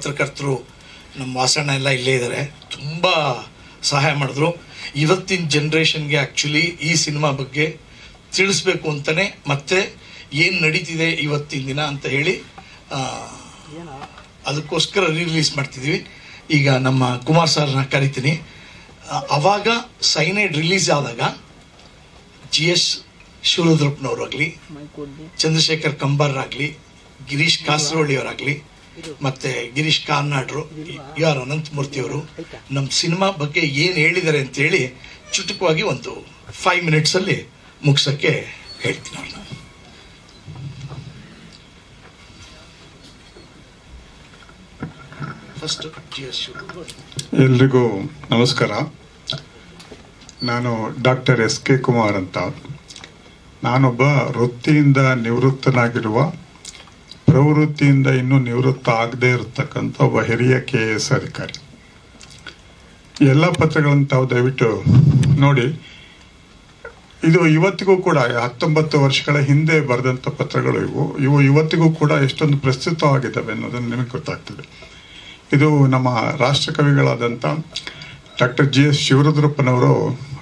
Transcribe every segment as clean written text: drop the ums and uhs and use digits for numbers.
ಪತ್ರಕರ್ತರು ನಮ್ಮ ವಾಸಣ್ಣ ಎಲ್ಲ ಇಲ್ಲೇ ಇದ್ದಾರೆ, ತುಂಬ ಸಹಾಯ ಮಾಡಿದ್ರು. ಇವತ್ತಿನ ಜನ್ರೇಷನ್ಗೆ ಆ್ಯಕ್ಚುಲಿ ಈ ಸಿನಿಮಾ ಬಗ್ಗೆ ತಿಳಿಸ್ಬೇಕು ಅಂತಲೇ ಮತ್ತೆ ಏನು ನಡೀತಿದೆ ಇವತ್ತಿನ ದಿನ ಅಂತ ಹೇಳಿ ಅದಕ್ಕೋಸ್ಕರ ರಿಲೀಸ್ ಮಾಡ್ತಿದ್ದೀವಿ. ಈಗ ನಮ್ಮ ಕುಮಾರ್ ಸರ್ನ ಕರಿತೀನಿ. ಅವಾಗ ಸೈನೈಡ್ ರಿಲೀಸ್ ಆದಾಗ GS ಶಿವರುದ್ರಪ್ಪನವರಾಗಲಿ, ಚಂದ್ರಶೇಖರ್ ಕಂಬಾರ್ರಾಗಲಿ, ಗಿರೀಶ್ ಕಾಸರವಳ್ಳಿಯವರಾಗಲಿ, ಮತ್ತು ಗಿರೀಶ್ ಕಾರ್ನಾಡ್ರು, ಆರ್ ಅನಂತಮೂರ್ತಿಯವರು ನಮ್ಮ ಸಿನಿಮಾ ಬಗ್ಗೆ ಏನು ಹೇಳಿದ್ದಾರೆ ಅಂತೇಳಿ ಚುಟುಕವಾಗಿ ಒಂದು 5 ಮಿನಿಟ್ಸಲ್ಲಿ ಮುಗಿಸೋಕ್ಕೆ ಹೇಳ್ತೀನಿ ಅವ್ರನ್ನ. ಫಸ್ಟ್ GS ಎಲ್ರಿಗೂ ನಮಸ್ಕಾರ. ನಾನು ಡಾಕ್ಟರ್ SK ಕುಮಾರ್ ಅಂತ. ನಾನೊಬ್ಬ ವೃತ್ತಿಯಿಂದ ನಿವೃತ್ತನಾಗಿರುವ, ಪ್ರವೃತ್ತಿಯಿಂದ ಇನ್ನೂ ನಿವೃತ್ತ ಆಗದೇ ಇರತಕ್ಕಂಥ ಒಬ್ಬ ಹಿರಿಯ KS ಅಧಿಕಾರಿ. ಎಲ್ಲ ಪತ್ರಗಳನ್ನು ತಾವು ದಯವಿಟ್ಟು ನೋಡಿ. ಇದು ಇವತ್ತಿಗೂ ಕೂಡ 19 ವರ್ಷಗಳ ಹಿಂದೆ ಬರೆದಂಥ ಪತ್ರಗಳು ಇವು ಇವತ್ತಿಗೂ ಕೂಡ ಎಷ್ಟೊಂದು ಪ್ರಸ್ತುತವಾಗಿದ್ದಾವೆ ಅನ್ನೋದನ್ನು ನಿಮಗೆ ಗೊತ್ತಾಗ್ತದೆ. ಇದು ನಮ್ಮ ರಾಷ್ಟ್ರಕವಿಗಳಾದಂಥ ಡಾಕ್ಟರ್ GS ಶಿವರುದ್ರಪ್ಪನವರು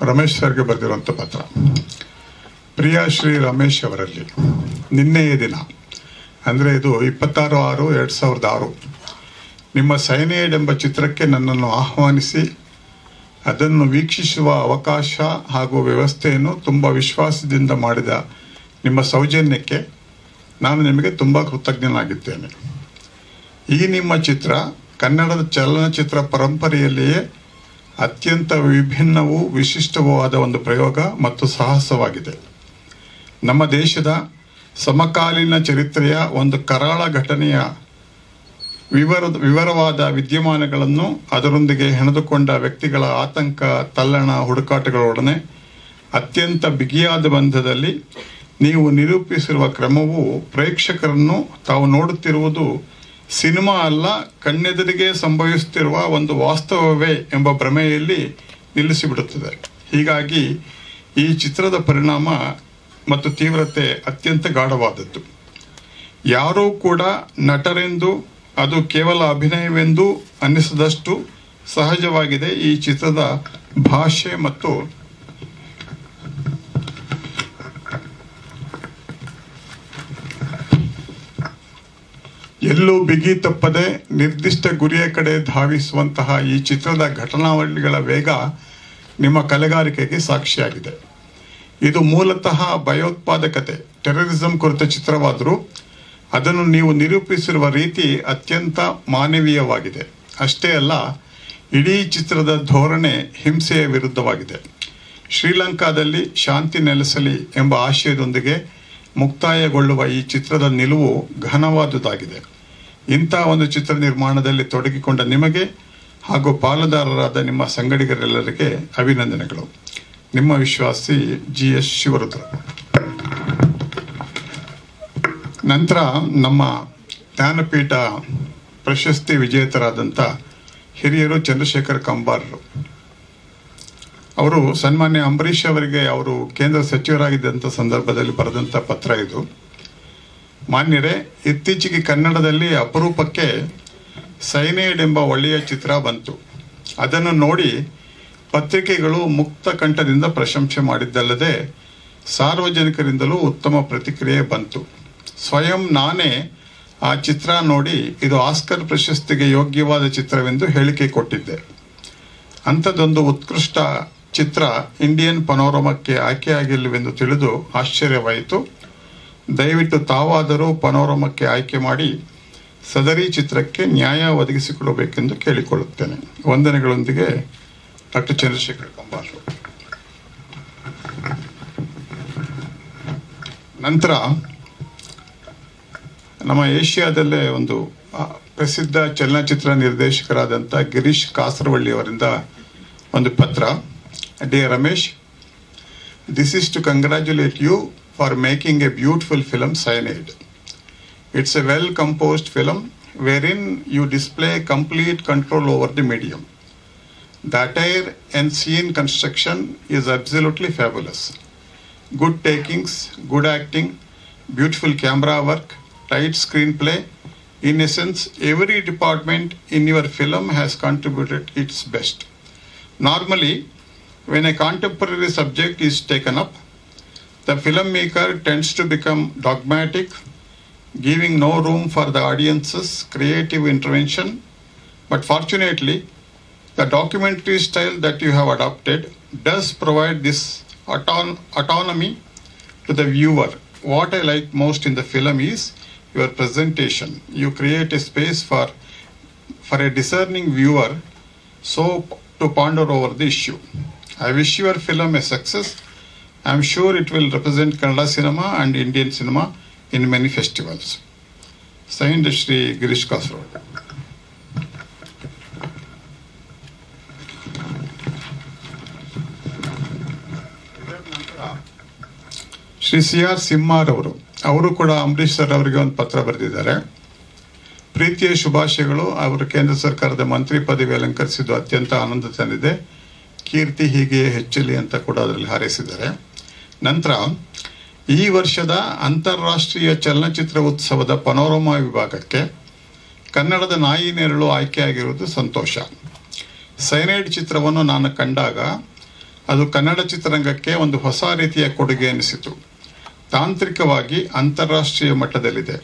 ರಮೇಶ್ ಸರ್ಗೆ ಬರೆದಿರುವಂಥ ಪತ್ರ. ಪ್ರಿಯ ಶ್ರೀ ರಮೇಶ್ ಅವರಲ್ಲಿ, ನಿನ್ನೆಯ ದಿನ ಅಂದರೆ ಇದು 26/6/2006 ನಿಮ್ಮ ಸೈನೈಡ್ ಎಂಬ ಚಿತ್ರಕ್ಕೆ ನನ್ನನ್ನು ಆಹ್ವಾನಿಸಿ ಅದನ್ನು ವೀಕ್ಷಿಸುವ ಅವಕಾಶ ಹಾಗೂ ವ್ಯವಸ್ಥೆಯನ್ನು ತುಂಬ ವಿಶ್ವಾಸದಿಂದ ಮಾಡಿದ ನಿಮ್ಮ ಸೌಜನ್ಯಕ್ಕೆ ನಾನು ನಿಮಗೆ ತುಂಬ ಕೃತಜ್ಞನಾಗಿದ್ದೇನೆ. ಈ ನಿಮ್ಮ ಚಿತ್ರ ಕನ್ನಡದ ಚಲನಚಿತ್ರ ಪರಂಪರೆಯಲ್ಲಿಯೇ ಅತ್ಯಂತ ವಿಭಿನ್ನವೂ ವಿಶಿಷ್ಟವೂ ಆದ ಒಂದು ಪ್ರಯೋಗ ಮತ್ತು ಸಾಹಸವಾಗಿದೆ. ನಮ್ಮ ದೇಶದ ಸಮಕಾಲೀನ ಚರಿತ್ರೆಯ ಒಂದು ಕರಾಳ ಘಟನೆಯ ವಿವರವಾದ ವಿದ್ಯಮಾನಗಳನ್ನು ಅದರೊಂದಿಗೆ ಹೆಣೆದುಕೊಂಡ ವ್ಯಕ್ತಿಗಳ ಆತಂಕ, ತಲ್ಲಣ, ಹುಡುಕಾಟಗಳೊಡನೆ ಅತ್ಯಂತ ಬಿಗಿಯಾದ ಬಂಧದಲ್ಲಿ ನೀವು ನಿರೂಪಿಸಿರುವ ಕ್ರಮವು ಪ್ರೇಕ್ಷಕರನ್ನು ತಾವು ನೋಡುತ್ತಿರುವುದು ಸಿನಿಮಾ ಅಲ್ಲ, ಕಣ್ಣೆದುರಿಗೆ ಸಂಭವಿಸುತ್ತಿರುವ ಒಂದು ವಾಸ್ತವವೇ ಎಂಬ ಭ್ರಮೆಯಲ್ಲಿ ನಿಲ್ಲಿಸಿಬಿಡುತ್ತದೆ. ಹೀಗಾಗಿ ಈ ಚಿತ್ರದ ಪರಿಣಾಮ ಮತ್ತು ತೀವ್ರತೆ ಅತ್ಯಂತ ಗಾಢವಾದದ್ದು. ಯಾರೂ ಕೂಡ ನಟರೆಂದು, ಅದು ಕೇವಲ ಅಭಿನಯವೆಂದು ಅನ್ನಿಸದಷ್ಟು ಸಹಜವಾಗಿದೆ ಈ ಚಿತ್ರದ ಭಾಷೆ ಮತ್ತು ಎಲ್ಲೂ ಬಿಗಿ ತಪ್ಪದೆ ನಿರ್ದಿಷ್ಟ ಗುರಿಯ ಕಡೆ ಧಾವಿಸುವಂತಹ ಈ ಚಿತ್ರದ ಘಟನಾವಳಿಗಳ ವೇಗ ನಿಮ್ಮ ಕಲೆಗಾರಿಕೆಗೆ ಸಾಕ್ಷಿಯಾಗಿದೆ. ಇದು ಮೂಲತಃ ಭಯೋತ್ಪಾದಕತೆ, ಟೆರರಿಸಂ ಕುರಿತ ಚಿತ್ರವಾದರೂ ಅದನ್ನು ನೀವು ನಿರೂಪಿಸಿರುವ ರೀತಿ ಅತ್ಯಂತ ಮಾನವೀಯವಾಗಿದೆ. ಅಷ್ಟೇ ಅಲ್ಲ, ಇಡೀ ಚಿತ್ರದ ಧೋರಣೆ ಹಿಂಸೆಯ ವಿರುದ್ಧವಾಗಿದೆ. ಶ್ರೀಲಂಕಾದಲ್ಲಿ ಶಾಂತಿ ನೆಲೆಸಲಿ ಎಂಬ ಆಶಯದೊಂದಿಗೆ ಮುಕ್ತಾಯಗೊಳ್ಳುವ ಈ ಚಿತ್ರದ ನಿಲುವು ಘನವಾದುದಾಗಿದೆ. ಇಂಥ ಒಂದು ಚಿತ್ರ ನಿರ್ಮಾಣದಲ್ಲಿ ತೊಡಗಿಕೊಂಡ ನಿಮಗೆ ಹಾಗೂ ಪಾಲುದಾರರಾದ ನಿಮ್ಮ ಸಂಗಡಿಗರೆಲ್ಲರಿಗೆ ಅಭಿನಂದನೆಗಳು. ನಿಮ್ಮ ವಿಶ್ವಾಸಿ GS ಶಿವರುದ್ರ. ನಂತರ ನಮ್ಮ ಜ್ಞಾನಪೀಠ ಪ್ರಶಸ್ತಿ ವಿಜೇತರಾದಂಥ ಹಿರಿಯರು ಚಂದ್ರಶೇಖರ್ ಕಂಬಾರರು ಅವರು ಸನ್ಮಾನ್ಯ ಅಂಬರೀಷ್ ಅವರಿಗೆ ಅವರು ಕೇಂದ್ರ ಸಚಿವರಾಗಿದ್ದಂಥ ಸಂದರ್ಭದಲ್ಲಿ ಬರೆದಂಥ ಪತ್ರ ಇದು. ಮಾನ್ಯರೇ, ಇತ್ತೀಚೆಗೆ ಕನ್ನಡದಲ್ಲಿ ಅಪರೂಪಕ್ಕೆ ಸೈನೈಡ್ ಎಂಬ ಒಳ್ಳೆಯ ಚಿತ್ರ ಬಂತು. ಅದನ್ನು ನೋಡಿ ಪತ್ರಿಕೆಗಳು ಮುಕ್ತ ಕಂಠದಿಂದ ಪ್ರಶಂಸೆ ಮಾಡಿದ್ದಲ್ಲದೆ ಸಾರ್ವಜನಿಕರಿಂದಲೂ ಉತ್ತಮ ಪ್ರತಿಕ್ರಿಯೆ ಬಂತು. ಸ್ವಯಂ ನಾನೇ ಆ ಚಿತ್ರ ನೋಡಿ ಇದು ಆಸ್ಕರ್ ಪ್ರಶಸ್ತಿಗೆ ಯೋಗ್ಯವಾದ ಚಿತ್ರವೆಂದು ಹೇಳಿಕೆ ಕೊಟ್ಟಿದ್ದೆ. ಅಂಥದ್ದೊಂದು ಉತ್ಕೃಷ್ಟ ಚಿತ್ರ ಇಂಡಿಯನ್ ಪನೋರಮಕ್ಕೆ ಆಯ್ಕೆಯಾಗಿಲ್ಲವೆಂದು ತಿಳಿದು ಆಶ್ಚರ್ಯವಾಯಿತು. ದಯವಿಟ್ಟು ತಾವಾದರೂ ಪನೋರಮಕ್ಕೆ ಆಯ್ಕೆ ಮಾಡಿ ಸದರಿ ಚಿತ್ರಕ್ಕೆ ನ್ಯಾಯ ಒದಗಿಸಿಕೊಡಬೇಕೆಂದು ಕೇಳಿಕೊಳ್ಳುತ್ತೇನೆ. ವಂದನೆಗಳೊಂದಿಗೆ ಡಾಕ್ಟರ್ ಚಂದ್ರಶೇಖರ್ ಕಂಬಾರ್. ನಂತರ ನಮ್ಮ ಏಷ್ಯಾದಲ್ಲೇ ಒಂದು ಪ್ರಸಿದ್ಧ ಚಲನಚಿತ್ರ ನಿರ್ದೇಶಕರಾದಂಥ ಗಿರೀಶ್ ಕಾಸರವಳ್ಳಿ ಅವರಿಂದ ಒಂದು ಪತ್ರ. Dear Ramesh, this is to congratulate you for making a beautiful film Cyanide. It's a well composed film wherein you display complete control over the medium. The attire and scene construction is absolutely fabulous. Good takings, good acting, beautiful camera work, tight screenplay, In essence, every department in your film has contributed its best. Normally, when a contemporary subject is taken up, the filmmaker tends to become dogmatic, giving no room for the audience's creative intervention. But fortunately, the documentary style that you have adopted does provide this autonomy to the viewer. What I like most in the film is your presentation. You create a space for a discerning viewer to ponder over the issue. I wish your film a success. I am sure it will represent Kannada cinema and Indian cinema in many festivals. Signed, Shri Girish Kasarwalli. Shri CR ಸಿಂಹಾರ್ ಅವರು ಕೂಡ Ambareesh sir ಅವರಿಗೆ ಒಂದು ಪತ್ರ ಬರೆದಿದ್ದಾರೆ. ಪ್ರೀತಿಯ ಶುಭಾಶಯಗಳು. ಅವರು ಕೇಂದ್ರ ಸರ್ಕಾರದ ಮಂತ್ರಿ ಪದವಿ ಅಲಂಕರಿಸಿದ್ದು ಅತ್ಯಂತ ಆನಂದ ತಂದಿದೆ. ಕೀರ್ತಿ ಹೀಗೆ ಹೆಚ್ಚಲಿ ಅಂತ ಕೂಡ ಅದರಲ್ಲಿ ಹಾರೈಸಿದ್ದಾರೆ. ನಂತರ ಈ ವರ್ಷದ ಅಂತಾರಾಷ್ಟ್ರೀಯ ಚಲನಚಿತ್ರ ಉತ್ಸವದ ಪನೋರಮಾ ವಿಭಾಗಕ್ಕೆ ಕನ್ನಡದ ನಾಯಿ ನೆರಳು ಆಯ್ಕೆಯಾಗಿರುವುದು ಸಂತೋಷ. ಸೈನೈಡ್ ಚಿತ್ರವನ್ನು ನಾನು ಕಂಡಾಗ ಅದು ಕನ್ನಡ ಚಿತ್ರರಂಗಕ್ಕೆ ಒಂದು ಹೊಸ ರೀತಿಯ ಕೊಡುಗೆ ಎನಿಸಿತು. ತಾಂತ್ರಿಕವಾಗಿ ಅಂತಾರಾಷ್ಟ್ರೀಯ ಮಟ್ಟದಲ್ಲಿದೆ.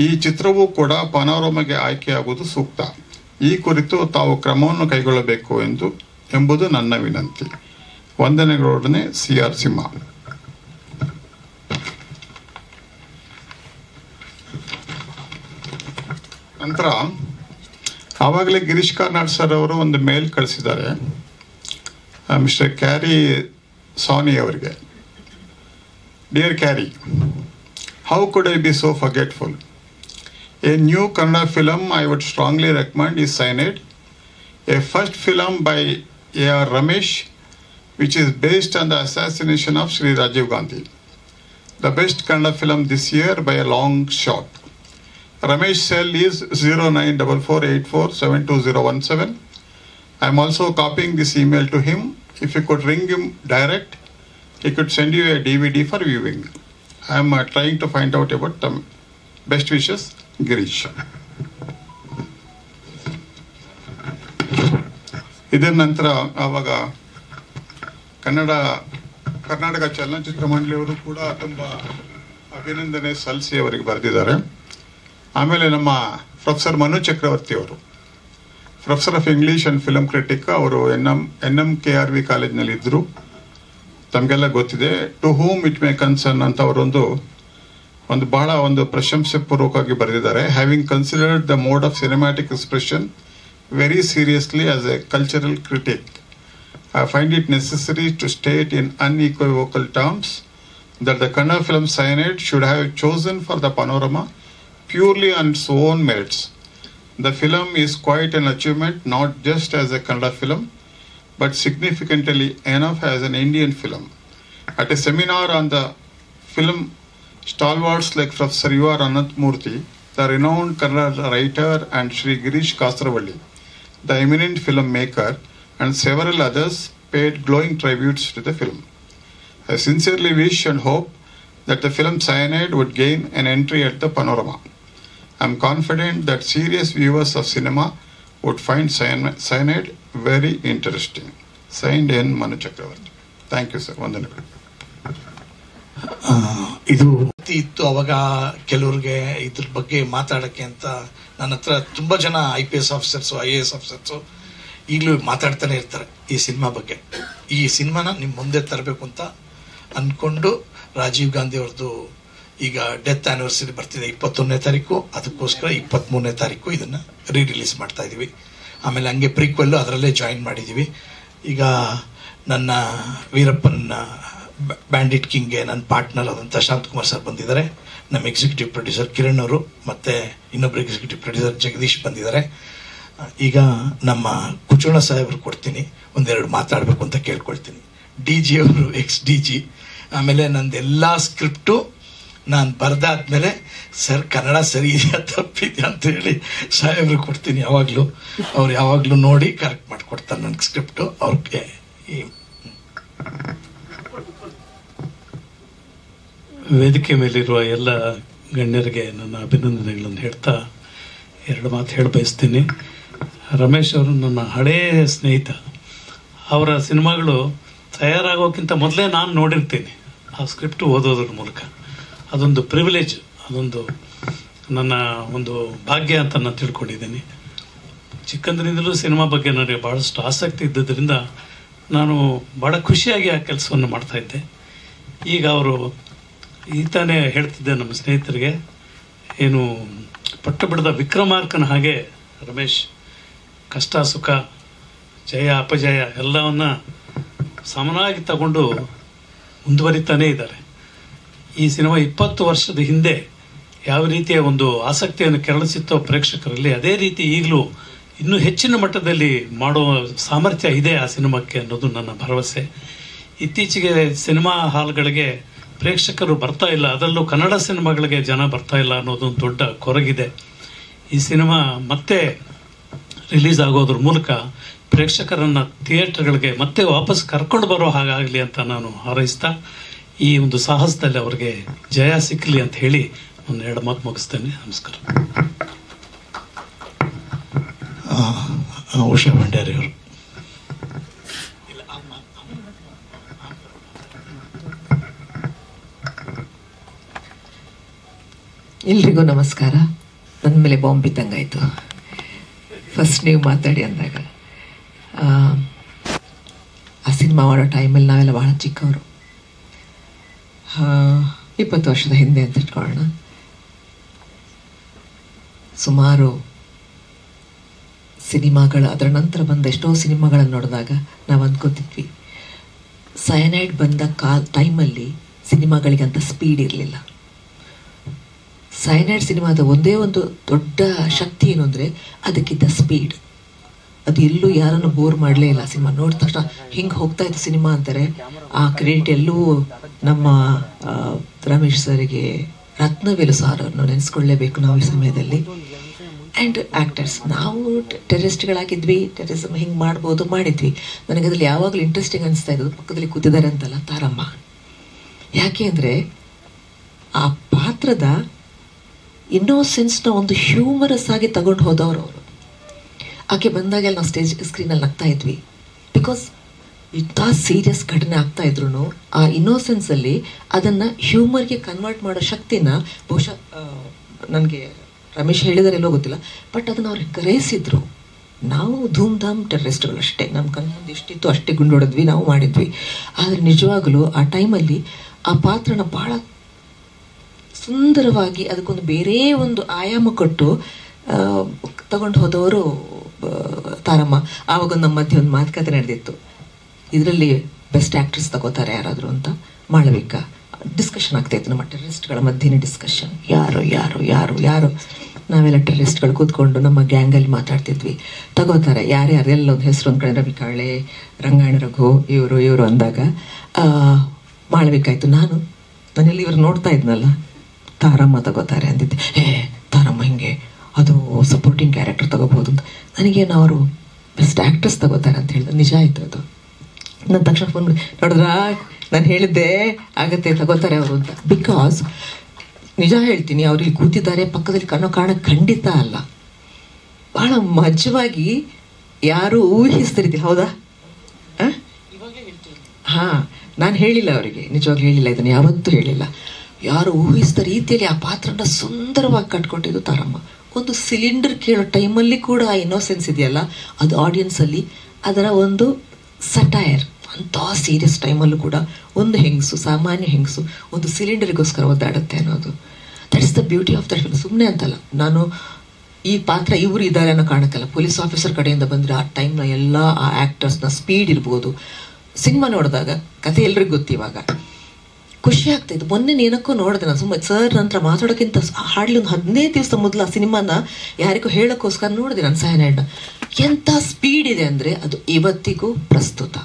ಈ ಚಿತ್ರವೂ ಕೂಡ ಪನೋರಮಾಗೆ ಆಯ್ಕೆಯಾಗುವುದು ಸೂಕ್ತ. ಈ ಕುರಿತು ತಾವು ಕ್ರಮವನ್ನು ಕೈಗೊಳ್ಳಬೇಕು ಎಂಬುದು ನನ್ನ ವಿನಂತಿ. ವಂದನೆಗಳೊಡನೆ CR ಸಿಂಹ. ನಂತರ ಆವಾಗಲೇ ಗಿರೀಶ್ ಕಾರ್ನಾಡ್ ಸರ್ ಅವರು ಒಂದು ಮೇಲ್ ಕಳಿಸಿದ್ದಾರೆ ಮಿಸ್ಟರ್ ಕ್ಯಾರಿ ಸಾನಿ ಅವರಿಗೆ. ಡಿಯರ್ ಕ್ಯಾರಿ, how could I be so forgetful? A new Kannada film I would strongly recommend is Cyanide, a first film by A.R. Ramesh, which is based on the assassination of Sri Rajiv Gandhi. The best Kannada film this year by a long shot. Ramesh cell is 0944847217. I am also copying this email to him. If you could ring him direct, he could send you a DVD for viewing. I am trying to find out about them. Best wishes, Girish. ಇದರ ನಂತರ ಆವಾಗ ಕರ್ನಾಟಕ ಚಲನಚಿತ್ರ ಮಂಡಳಿಯವರು ಕೂಡ ತುಂಬ ಅಭಿನಂದನೆ ಸಲ್ಲಿಸಿ ಅವರಿಗೆ ಬರೆದಿದ್ದಾರೆ. ಆಮೇಲೆ ನಮ್ಮ ಪ್ರೊಫೆಸರ್ ಮನು ಚಕ್ರವರ್ತಿ ಅವರು, professor of English and film critic, ಅವರು NMKRV ಕಾಲೇಜ್ನಲ್ಲಿ ಇದ್ದರು, ತಮಗೆಲ್ಲ ಗೊತ್ತಿದೆ. To whom it may concern ಅಂತ ಅವರೊಂದು ಬಹಳ ಪ್ರಶಂಸೆ ಪೂರ್ವಕವಾಗಿ ಬರೆದಿದ್ದಾರೆ. Having considered the mode of cinematic expression very seriously as a cultural critic, I find it necessary to state in unequivocal terms that the Kannada film Cyanide should have chosen for the panorama purely on its own merits. The film is quite an achievement, not just as a Kannada film, but significantly enough as an Indian film. At a seminar on the film, stalwarts like Professor U.R. Ananthamurthy, the renowned Kannada writer, and Shri Girish Kasarwalli, the eminent filmmaker, and several others paid glowing tributes to the film. I sincerely wish and hope that the film Cyanide would gain an entry at the panorama. I am confident that serious viewers of cinema would find Cyanide very interesting. Signed N. Manu Chakravarti. Thank you, sir. ವಂದನೆಗಳು. ಇದು ಇತ್ತು ಅವಾಗ ಕೆಲವ್ರಿಗೆ ಇದ್ರ ಬಗ್ಗೆ ಮಾತಾಡಕ್ಕೆ ಅಂತ ನನ್ನ ಹತ್ರ ತುಂಬಾ ಜನ IPS ಆಫೀಸರ್ಸು IAS ಆಫೀಸರ್ಸು ಈಗಲೂ ಮಾತಾಡ್ತಾನೆ ಇರ್ತಾರೆ ಈ ಸಿನಿಮಾ ಬಗ್ಗೆ. ಈ ಸಿನಿಮಾನ ನಿಮ್ಮ ಮುಂದೆ ತರಬೇಕು ಅಂತ ಅಂದ್ಕೊಂಡು ರಾಜೀವ್ ಗಾಂಧಿ ಅವ್ರದ್ದು ಈಗ ಡೆತ್ ಆನಿವರ್ಸರಿ ಬರ್ತಿದೆ 21ನೇ ತಾರೀಕು, ಅದಕ್ಕೋಸ್ಕರ 23ನೇ ತಾರೀಕು ಇದನ್ನ ರಿಲೀಸ್ ಮಾಡ್ತಾ ಇದೀವಿ. ಆಮೇಲೆ ಹಂಗೆ ಪ್ರೀಕ್ವೆಲ್ಲು ಅದರಲ್ಲೇ ಜಾಯಿನ್ ಮಾಡಿದ್ದೀವಿ. ಈಗ ನನ್ನ ವೀರಪ್ಪನ ಬ್ಯಾಂಡಿಟ್ ಕಿಂಗ್ಗೆ ನನ್ನ ಪಾರ್ಟ್ನರ್ ಆದಂಥ ಶಾಂತಕುಮಾರ್ ಸರ್ ಬಂದಿದ್ದಾರೆ, ನಮ್ಮ ಎಕ್ಸಿಕ್ಯೂಟಿವ್ ಪ್ರೊಡ್ಯೂಸರ್ ಕಿರಣ್ ಅವರು, ಮತ್ತು ಇನ್ನೊಬ್ಬರು ಎಕ್ಸಿಕ್ಯೂಟಿವ್ ಪ್ರೊಡ್ಯೂಸರ್ ಜಗದೀಶ್ ಬಂದಿದ್ದಾರೆ. ಈಗ ನಮ್ಮ ಕುಚೋಣ ಸಾಹೇಬ್ರು ಕೊಡ್ತೀನಿ, ಒಂದೆರಡು ಮಾತಾಡಬೇಕು ಅಂತ ಕೇಳ್ಕೊಳ್ತೀನಿ. DG ಅವರು ex-DG. ಆಮೇಲೆ ನಂದೆಲ್ಲ ಸ್ಕ್ರಿಪ್ಟು ನಾನು ಬರೆದಾದ್ಮೇಲೆ ಸರ್ ಕನ್ನಡ ಸರಿ ಇದೆಯಾ ತಪ್ಪಿದೆಯಾ ಅಂತ ಹೇಳಿ ಸಾಹೇಬ್ರು ಕೊಡ್ತೀನಿ. ಅವ್ರು ಯಾವಾಗಲೂ ನೋಡಿ ಕರೆಕ್ಟ್ ಮಾಡಿಕೊಡ್ತಾರೆ ನನಗೆ ಸ್ಕ್ರಿಪ್ಟು. ಅವ್ರಿಗೆ ವೇದಿಕೆ ಮೇಲಿರುವ ಎಲ್ಲ ಗಣ್ಯರಿಗೆ ನನ್ನ ಅಭಿನಂದನೆಗಳನ್ನು ಹೇಳ್ತಾ, ಎರಡು ಮಾತು ಹೇಳಿ ಬಯಸ್ತೀನಿ. ರಮೇಶ್ ಅವರು ನನ್ನ ಹಳೆಯ ಸ್ನೇಹಿತ. ಅವರ ಸಿನಿಮಾಗಳು ತಯಾರಾಗೋಕ್ಕಿಂತ ಮೊದಲೇ ನಾನು ನೋಡಿರ್ತೀನಿ ಆ ಸ್ಕ್ರಿಪ್ಟ್ ಓದೋದ್ರ ಮೂಲಕ. ಅದೊಂದು ಪ್ರಿವಿಲೇಜ್, ಅದೊಂದು ನನ್ನ ಒಂದು ಭಾಗ್ಯ ಅಂತ ನಾನು ತಿಳ್ಕೊಂಡಿದ್ದೀನಿ. ಚಿಕ್ಕಂದಿನಿಂದಲೂ ಸಿನಿಮಾ ಬಗ್ಗೆ ನನಗೆ ಭಾಳಷ್ಟು ಆಸಕ್ತಿ ಇದ್ದದ್ರಿಂದ ನಾನು ಭಾಳ ಖುಷಿಯಾಗಿ ಆ ಕೆಲಸವನ್ನು ಮಾಡ್ತಾಯಿದ್ದೆ. ಈಗ ಅವರು ತಾನೇ ಹೇಳ್ತಿದ್ದೆ ನಮ್ಮ ಸ್ನೇಹಿತರಿಗೆ, ಏನು ಪಟ್ಟು ಬಿಡದ ವಿಕ್ರಮಾರ್ಕನ ಹಾಗೆ ರಮೇಶ್ ಕಷ್ಟ ಸುಖ ಜಯ ಅಪಜಯ ಎಲ್ಲವನ್ನ ಸಮನಾಗಿ ತಗೊಂಡು ಮುಂದುವರಿತಾನೇ ಇದ್ದಾರೆ. ಈ ಸಿನಿಮಾ 20 ವರ್ಷದ ಹಿಂದೆ ಯಾವ ರೀತಿಯ ಒಂದು ಆಸಕ್ತಿಯನ್ನು ಕೆರಳಿಸಿತ್ತೋ ಪ್ರೇಕ್ಷಕರಲ್ಲಿ, ಅದೇ ರೀತಿ ಈಗಲೂ ಇನ್ನೂ ಹೆಚ್ಚಿನ ಮಟ್ಟದಲ್ಲಿ ಮಾಡುವ ಸಾಮರ್ಥ್ಯ ಇದೆ ಆ ಸಿನಿಮಾಕ್ಕೆ ಅನ್ನೋದು ನನ್ನ ಭರವಸೆ. ಇತ್ತೀಚೆಗೆ ಸಿನಿಮಾ ಹಾಲ್ಗಳಿಗೆ ಪ್ರೇಕ್ಷಕರು ಬರ್ತಾ ಇಲ್ಲ, ಅದರಲ್ಲೂ ಕನ್ನಡ ಸಿನಿಮಾಗಳಿಗೆ ಜನ ಬರ್ತಾ ಇಲ್ಲ ಅನ್ನೋದೊಂದು ದೊಡ್ಡ ಕೊರಗಿದೆ. ಈ ಸಿನಿಮಾ ಮತ್ತೆ ರಿಲೀಸ್ ಆಗೋದ್ರ ಮೂಲಕ ಪ್ರೇಕ್ಷಕರನ್ನು ಥಿಯೇಟರ್ಗಳಿಗೆ ಮತ್ತೆ ವಾಪಸ್ ಕರ್ಕೊಂಡು ಬರೋ ಹಾಗಾಗಲಿ ಅಂತ ನಾನು ಹಾರೈಸ್ತಾ ಈ ಒಂದು ಸಾಹಸದಲ್ಲಿ ಅವರಿಗೆ ಜಯ ಸಿಕ್ಕಲಿ ಅಂತ ಹೇಳಿ ಒಂದು 2 ಮಾತು ಮುಗಿಸ್ತೇನೆ. ನಮಸ್ಕಾರ. ಉಷಾ ಭಂಡಾರಿ ಅವರು. ಎಲ್ರಿಗೂ ನಮಸ್ಕಾರ. ನನ್ನ ಮೇಲೆ ಬಾಂಬ್ ಬಿದ್ದಂಗಾಯಿತು ಫಸ್ಟ್ ನೀವು ಮಾತಾಡಿ ಅಂದಾಗ. ಆ ಸಿನಿಮಾ ಮಾಡೋ ಟೈಮಲ್ಲಿ ನಾವೆಲ್ಲ ಭಾಳ ಚಿಕ್ಕವರು, 20 ವರ್ಷದ ಹಿಂದೆ ಅಂತ ಇಟ್ಕೊಳ್ಳೋಣ. ಸುಮಾರು ಸಿನಿಮಾಗಳು, ಅದರ ನಂತರ ಬಂದ ಎಷ್ಟೋ ಸಿನಿಮಾಗಳನ್ನು ನೋಡಿದಾಗ ನಾವು ಅಂದ್ಕೋತಿದ್ವಿ, ಸಯನೈಡ್ ಬಂದ ಟೈಮಲ್ಲಿ ಸಿನಿಮಾಗಳಿಗಂತ ಸ್ಪೀಡ್ ಇರಲಿಲ್ಲ. ಸಯನೈಡ್ ಸಿನಿಮಾದ ಒಂದೇ ಒಂದು ದೊಡ್ಡ ಶಕ್ತಿ ಏನು ಅಂದರೆ ಅದಕ್ಕಿದ್ದ ಸ್ಪೀಡ್. ಅದು ಎಲ್ಲೂ ಯಾರನ್ನು ಬೋರ್ ಮಾಡಲೇ ಇಲ್ಲ. ಸಿನಿಮಾ ನೋಡಿದ ತಕ್ಷಣ ಹಿಂಗೆ ಹೋಗ್ತಾ ಇತ್ತು ಸಿನಿಮಾ ಅಂತಾರೆ. ಆ ಕ್ರೆಡಿಟ್ ಎಲ್ಲೂ ನಮ್ಮ ರಮೇಶ್ ಸರಿಗೆ, ರತ್ನವೇಲು ಸಾರ್ ಅವ್ರನ್ನ ನೆನೆಸ್ಕೊಳ್ಳೇಬೇಕು ನಾವು ಈ ಸಮಯದಲ್ಲಿ. ಆ್ಯಂಡ್ ಆ್ಯಕ್ಟರ್ಸ್, ನಾವು ಟೆರರಿಸ್ಟ್ಗಳಾಗಿದ್ವಿ, ಟೆರರಿಸಮ್ ಹಿಂಗೆ ಮಾಡ್ಬೋದು ಮಾಡಿದ್ವಿ. ನನಗೆ ಅದ್ರಲ್ಲಿ ಯಾವಾಗಲೂ ಇಂಟ್ರೆಸ್ಟಿಂಗ್ ಅನಿಸ್ತಾ ಇದ್ದು ಪಕ್ಕದಲ್ಲಿ ಕೂತಿದ್ದಾರೆ ಅಂತಲ್ಲ, ತಾರಮ್ಮ. ಯಾಕೆ ಅಂದರೆ ಆ ಪಾತ್ರದ ಇನ್ನೋಸೆನ್ಸ್ನ ಒಂದು ಹ್ಯೂಮರಸ್ ಆಗಿ ತಗೊಂಡು ಹೋದವರು ಅವರು. ಆಕೆ ಬಂದಾಗೆಲ್ಲ ನಾವು ಸ್ಕ್ರೀನಲ್ಲಿ ನಗ್ತಾ ಇದ್ವಿ. ಬಿಕಾಸ್ ಇಂಥ ಸೀರಿಯಸ್ ಘಟನೆ ಆಗ್ತಾ ಇದ್ರು ಆ ಇನ್ನೋಸೆನ್ಸಲ್ಲಿ ಅದನ್ನು ಹ್ಯೂಮರ್ಗೆ ಕನ್ವರ್ಟ್ ಮಾಡೋ ಶಕ್ತಿನ ಬಹುಶಃ ನನಗೆ ರಮೇಶ್ ಹೇಳಿದಾರೆಲ್ಲೋ ಗೊತ್ತಿಲ್ಲ, ಬಟ್ ಅದನ್ನು ಅವ್ರಿಗೆ ಗ್ರಹಿಸಿದ್ರು. ನಾವು ಧೂಮ್ ಧಾಮ್ ಟೆರರಿಸ್ಟ್ಗಳು ಅಷ್ಟೇ, ನಮ್ಮ ಕಣ್ಣು ಮುಂದೆ ಎಷ್ಟಿತ್ತು ಅಷ್ಟೇ ಗುಂಡೊಡೆದ್ವಿ, ನಾವು ಮಾಡಿದ್ವಿ. ಆದರೆ ನಿಜವಾಗಲೂ ಆ ಟೈಮಲ್ಲಿ ಆ ಪಾತ್ರನ ಭಾಳ ಸುಂದರವಾಗಿ ಅದಕ್ಕೊಂದು ಬೇರೆ ಒಂದು ಆಯಾಮ ಕೊಟ್ಟು ತಗೊಂಡು ಹೋದವರು ತಾರಮ್ಮ. ಆವಾಗ ನಮ್ಮ ಮಧ್ಯೆ ಒಂದು ಮಾತುಕತೆ ನಡೆದಿತ್ತು, ಇದರಲ್ಲಿ ಬೆಸ್ಟ್ ಆ್ಯಕ್ಟ್ರೆಸ್ ತಗೋತಾರೆ ಯಾರಾದರೂ ಅಂತ. ಮಾಳವಿಕ ಡಿಸ್ಕಷನ್ ಆಗ್ತಾಯಿತ್ತು, ನಮ್ಮ ಟೆರರಿಸ್ಟ್ಗಳ ಮಧ್ಯೆ ಡಿಸ್ಕಷನ್, ಯಾರು ಯಾರು ಯಾರು ಯಾರು ನಾವೆಲ್ಲ ಟೆರರಿಸ್ಟ್ಗಳು ಕೂತ್ಕೊಂಡು ನಮ್ಮ ಗ್ಯಾಂಗಲ್ಲಿ ಮಾತಾಡ್ತಿದ್ವಿ. ತಗೋತಾರೆ ಯಾರ್ಯಾರೆಲ್ಲ ಒಂದು ಹೆಸರು ಒಂದು ಕಡೆ, ರವಿ ಕಾಳೆ, ರಂಗಾಯಣ ರಘು, ಇವರು ಅಂದಾಗ ಮಾಳವಿಕ ಆಯಿತು. ನಾನೆಲ್ಲ ಇವ್ರು ನೋಡ್ತಾ ಇದ್ನಲ್ಲ, ತಾರಮ್ಮ ತಗೋತಾರೆ ಅಂದಿದ್ದೆ. ತಾರಮ್ಮ ಹಿಂಗೆ ಅದು ಸಪೋರ್ಟಿಂಗ್ ಕ್ಯಾರೆಕ್ಟರ್ ತಗೋಬಹುದು ಅಂತ. ನನಗೇನು ಅವರು ಬೆಸ್ಟ್ ಆ್ಯಕ್ಟ್ರೆಸ್ ತಗೋತಾರೆ ಅಂತ ಹೇಳಿದ್ರೆ ನಿಜ ಆಯಿತು ಅದು. ನನ್ನ ತಕ್ಷಣ ಫೋನ್ ಮಾಡಿ, ನೋಡಿದ್ರಾ ನಾನು ಹೇಳಿದ್ದೆ ಆಗತ್ತೆ ತಗೋತಾರೆ ಅವರು ಅಂತ. ಬಿಕಾಸ್ ನಿಜ ಹೇಳ್ತೀನಿ, ಅವ್ರಿಗೆ ಕೂತಿದ್ದಾರೆ ಪಕ್ಕದಲ್ಲಿ ಕಾರಣ ಖಂಡಿತ ಅಲ್ಲ, ಭಾಳ ಮಜವಾಗಿ ಯಾರು ಊಹಿಸ್ತಿರ್ತೀವಿ. ಹೌದಾ? ಹಾಂ, ನಾನು ಹೇಳಿಲ್ಲ ಅವರಿಗೆ, ನಿಜವಾಗ್ಲೂ ಹೇಳಿಲ್ಲ, ಇದನ್ನು ಯಾವತ್ತೂ ಹೇಳಿಲ್ಲ. ಯಾರು ಊಹಿಸಿದ ರೀತಿಯಲ್ಲಿ ಆ ಪಾತ್ರನ ಸುಂದರವಾಗಿ ಕಟ್ಕೊಟ್ಟಿದ್ದು ತಾರಮ್ಮ. ಒಂದು ಸಿಲಿಂಡರ್ ಕೇಳೋ ಟೈಮಲ್ಲಿ ಕೂಡ ಆ ಇನ್ನೋಸೆನ್ಸ್ ಇದೆಯಲ್ಲ, ಅದು ಆಡಿಯನ್ಸಲ್ಲಿ ಅದರ ಒಂದು ಸಟೈರ್. ಅಂಥ ಸೀರಿಯಸ್ ಟೈಮಲ್ಲೂ ಕೂಡ ಒಂದು ಹೆಂಗಸು, ಸಾಮಾನ್ಯ ಹೆಂಗಸು ಒಂದು ಸಿಲಿಂಡರ್ಗೋಸ್ಕರ ಒದ್ದಾಡುತ್ತೆ ಅನ್ನೋದು, that is the beauty of that film. ಸುಮ್ಮನೆ ಅಂತಲ್ಲ, ನಾನು ಈ ಪಾತ್ರ ಇವರು ಇದ್ದಾರೆ ಅನ್ನೋ ಕಾರಣಕ್ಕಲ್ಲ, ಪೊಲೀಸ್ ಆಫೀಸರ್ ಕಡೆಯಿಂದ ಬಂದರೆ ಆ ಟೈಮ್ನ ಎಲ್ಲ ಆ ಆ್ಯಕ್ಟರ್ಸ್ನ ಸ್ಪೀಡ್ ಇರ್ಬೋದು. ಸಿನಿಮಾ ನೋಡಿದಾಗ ಕಥೆ ಎಲ್ರಿಗೂ ಗೊತ್ತಿವಾಗ ಖುಷಿ ಆಗ್ತಾಯಿತ್ತು. ಮೊನ್ನೆ ಏನಕ್ಕೂ ನೋಡಿದೆ ನಾನು, ಸುಮ್ಮನೆ ಸರ್ ನಂತರ ಮಾತಾಡೋಕ್ಕಿಂತ ಹಾಡ್ಲಿ ಒಂದು 15 ದಿವಸ ಮೊದಲು ಆ ಸಿನಿಮಾನ ಯಾರಿಗೂ ಹೇಳೋಕ್ಕೋಸ್ಕರ ನೋಡಿದೆ ನಾನು ಸಯನೈಡ್ನ. ಎಂಥ ಸ್ಪೀಡ್ ಇದೆ ಅಂದರೆ ಅದು ಇವತ್ತಿಗೂ ಪ್ರಸ್ತುತ.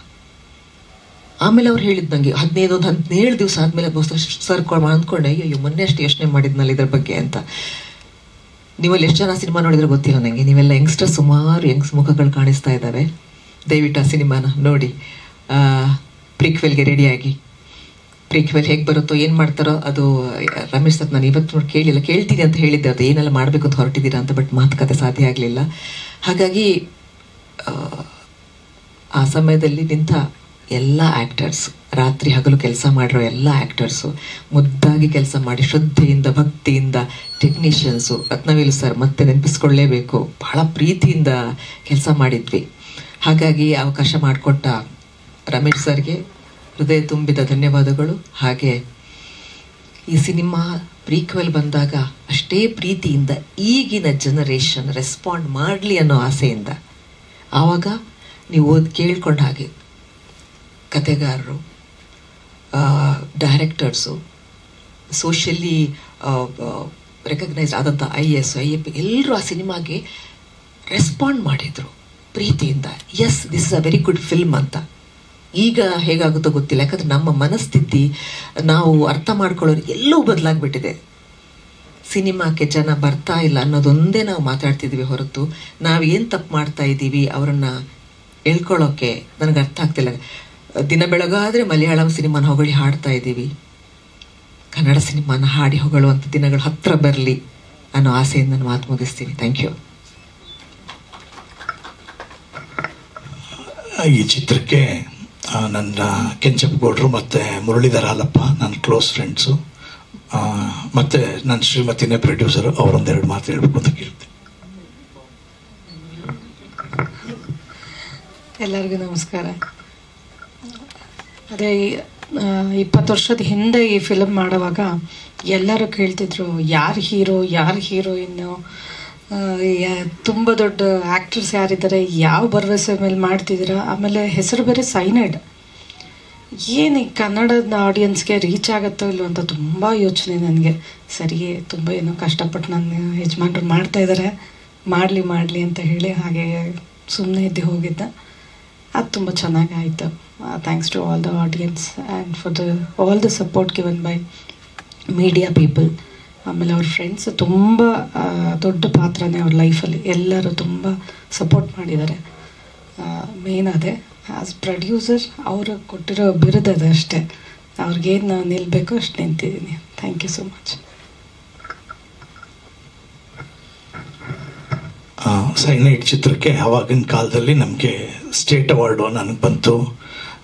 ಆಮೇಲೆ ಅವ್ರು ಹೇಳಿದ್ದು ನನಗೆ 17 ದಿವಸ ಆದಮೇಲೆ ಸರ್ ಅಂದ್ಕೊಂಡೆ, ಅಯ್ಯೋ ಮೊನ್ನೆ ಅಷ್ಟು ಯೋಚನೆ ಮಾಡಿದ್ನಲ್ಲ ಇದ್ರ ಬಗ್ಗೆ ಅಂತ. ನೀವಲ್ಲಿ ಎಷ್ಟು ಜನ ಸಿನಿಮಾ ನೋಡಿದ್ರೆ ಗೊತ್ತಿಲ್ಲ ನನಗೆ. ನೀವೆಲ್ಲ ಯಂಗ್ಸ್ಟರ್, ಸುಮಾರು ಯಂಗ್ಸ್ ಮುಖಗಳು ಕಾಣಿಸ್ತಾ ಇದ್ದಾವೆ. ದಯವಿಟ್ಟು ಆ ಸಿನಿಮಾನ ನೋಡಿ, ಪ್ರಿಕ್ವೆಲ್ಗೆ ರೆಡಿಯಾಗಿ. ಪ್ರೀಕ್ವೆಲ್ ಹೇಗೆ ಬರುತ್ತೋ ಏನು ಮಾಡ್ತಾರೋ ಅದು ರಮೇಶ್ ಸರ್ ನಾನು ಇವತ್ತು ನೋಡಿ ಕೇಳ್ತೀನಿ ಅಂತ ಹೇಳಿದ್ದೆ, ಅದು ಏನೆಲ್ಲ ಮಾಡಬೇಕು ಅಂತ ಹೊರಟಿದ್ದೀರಾ ಅಂತ, ಬಟ್ ಮಾತುಕತೆ ಸಾಧ್ಯ ಆಗಲಿಲ್ಲ. ಹಾಗಾಗಿ ಆ ಸಮಯದಲ್ಲಿ ನಿಂತ ಎಲ್ಲ ಆ್ಯಕ್ಟರ್ಸ್, ರಾತ್ರಿ ಹಗಲು ಕೆಲಸ ಮಾಡಿರೋ ಎಲ್ಲ ಆ್ಯಕ್ಟರ್ಸು, ಮುದ್ದಾಗಿ ಕೆಲಸ ಮಾಡಿ ಶ್ರದ್ಧೆಯಿಂದ ಭಕ್ತಿಯಿಂದ, ಟೆಕ್ನಿಷಿಯನ್ಸು, ರತ್ನವೇಲು ಸರ್ ಮತ್ತೆ ನೆನಪಿಸ್ಕೊಳ್ಳೇಬೇಕು, ಬಹಳ ಪ್ರೀತಿಯಿಂದ ಕೆಲಸ ಮಾಡಿದ್ವಿ. ಹಾಗಾಗಿ ಅವಕಾಶ ಮಾಡಿಕೊಟ್ಟ ರಮೇಶ್ ಸರ್ಗೆ ಹೃದಯ ತುಂಬಿದ ಧನ್ಯವಾದಗಳು. ಹಾಗೆ ಈ ಸಿನಿಮಾ ಪ್ರೀಕ್ವೆಲ್ ಬಂದಾಗ ಅಷ್ಟೇ ಪ್ರೀತಿಯಿಂದ ಈಗಿನ ಜನರೇಷನ್ ರೆಸ್ಪಾಂಡ್ ಮಾಡಲಿ ಅನ್ನೋ ಆಸೆಯಿಂದ, ಆವಾಗ ನೀವು ಕೇಳ್ಕೊಂಡ ಹಾಗೆ ಕತೆಗಾರರು, ಡೈರೆಕ್ಟರ್ಸು, ಸೋಷಿಯಲಿ ರೆಕಗ್ನೈಸ್ ಆದಂಥ IAS IAP ಎಲ್ಲರೂ ಆ ಸಿನಿಮಾಗೆ ರೆಸ್ಪಾಂಡ್ ಮಾಡಿದರು ಪ್ರೀತಿಯಿಂದ. Yes, this is a very good film ಅಂತ. ಈಗ ಹೇಗಾಗುತ್ತೋ ಗೊತ್ತಿಲ್ಲ, ಯಾಕಂದರೆ ನಮ್ಮ ಮನಸ್ಥಿತಿ ನಾವು ಅರ್ಥ ಮಾಡ್ಕೊಳ್ಳೋರು ಎಲ್ಲೂ ಬದಲಾಗ್ಬಿಟ್ಟಿದೆ. ಸಿನಿಮಾಕ್ಕೆ ಜನ ಬರ್ತಾ ಇಲ್ಲ ಅನ್ನೋದೊಂದೇ ನಾವು ಮಾತಾಡ್ತಿದ್ವಿ ಹೊರತು ನಾವೇನು ತಪ್ಪು ಮಾಡ್ತಾ ಇದ್ದೀವಿ ಅವರನ್ನು ಹೇಳ್ಕೊಳ್ಳೋಕ್ಕೆ ನನಗೆ ಅರ್ಥ ಆಗ್ತಿಲ್ಲ. ದಿನ ಬೆಳಗಾದರೆ ಮಲಯಾಳಂ ಸಿನಿಮಾನ ಹೊಗಳಿ ಹಾಡ್ತಾ ಇದ್ದೀವಿ, ಕನ್ನಡ ಸಿನಿಮಾನ ಹಾಡಿ ಹೊಗಳುವಂಥ ದಿನಗಳು ಹತ್ತಿರ ಬರಲಿ ಅನ್ನೋ ಆಸೆಯಿಂದ ನಾನು ಮಾತು ಮುಗಿಸ್ತೀನಿ. Thank you. ಈ ಚಿತ್ರಕ್ಕೆ ನನ್ನ ಕೆಂಚಪ್ಪಗೌಡರು ಮತ್ತು ಮುರಳೀಧರ ಹಾಲಪ್ಪ ನನ್ನ ಕ್ಲೋಸ್ ಫ್ರೆಂಡ್ಸು, ಮತ್ತು ನನ್ನ ಶ್ರೀಮತಿನೇ ಪ್ರೊಡ್ಯೂಸರು, ಅವರೊಂದೆರಡು ಮಾತು ಹೇಳಬೇಕು ಅಂತ ಕೇಳ್ತೀನಿ. ಎಲ್ಲರಿಗೂ ನಮಸ್ಕಾರ. ಅದೇ 20 ವರ್ಷದ ಹಿಂದೆ ಈ ಫಿಲಮ್ ಮಾಡುವಾಗ ಎಲ್ಲರೂ ಕೇಳ್ತಿದ್ರು ಯಾರು ಹೀರೋ, ಯಾರು ಹೀರೋಯಿನ್ನು, ತುಂಬ ದೊಡ್ಡ ಆ್ಯಕ್ಟರ್ಸ್ ಯಾರಿದ್ದಾರೆ, ಯಾವ ಭರವಸೆ ಮೇಲೆ ಮಾಡ್ತಿದ್ದೀರಾ, ಆಮೇಲೆ ಹೆಸರು ಬೇರೆ ಸೈನೈಡ್, ಏನು ಈ ಕನ್ನಡದ ಆಡಿಯನ್ಸ್ಗೆ ರೀಚ್ ಆಗುತ್ತೋ ಇಲ್ಲೋ ಅಂತ ತುಂಬ ಯೋಚನೆ ನನಗೆ. ಸರಿಯೇ, ತುಂಬ ಏನೋ ಕಷ್ಟಪಟ್ಟು ನನ್ನ ಯಜಮಾನ್ರು ಮಾಡ್ತಾಯಿದ್ದಾರೆ, ಮಾಡಲಿ ಅಂತ ಹೇಳಿ ಹಾಗೆ ಸುಮ್ಮನೆ ಇದ್ದು ಹೋಗಿದ್ದೆ. ಅದು ತುಂಬ ಚೆನ್ನಾಗಿ ಆಯಿತು. Thanks to all the audience and for all the support given by media people. ಆಮೇಲೆ ಅವ್ರ ಫ್ರೆಂಡ್ಸ್ ತುಂಬ ದೊಡ್ಡ ಪಾತ್ರನೇ ಅವ್ರ ಲೈಫಲ್ಲಿ, ಎಲ್ಲರೂ ತುಂಬ ಸಪೋರ್ಟ್ ಮಾಡಿದ್ದಾರೆ. ಮೇನ್ ಅದೇ, ಆ್ಯಸ್ ಪ್ರೊಡ್ಯೂಸರ್ ಅವರು ಕೊಟ್ಟಿರೋ ಬಿರುದದ ಅಷ್ಟೇ, ಅವ್ರಿಗೇನು ನಾನು ನಿಲ್ಲಬೇಕೋ ಅಷ್ಟು ನಿಂತಿದ್ದೀನಿ. Thank you so much. Cyanide ಚಿತ್ರಕ್ಕೆ ಆವಾಗಿನ ಕಾಲದಲ್ಲಿ ನಮಗೆ ಸ್ಟೇಟ್ ಅವಾರ್ಡು ನನಗೆ ಬಂತು.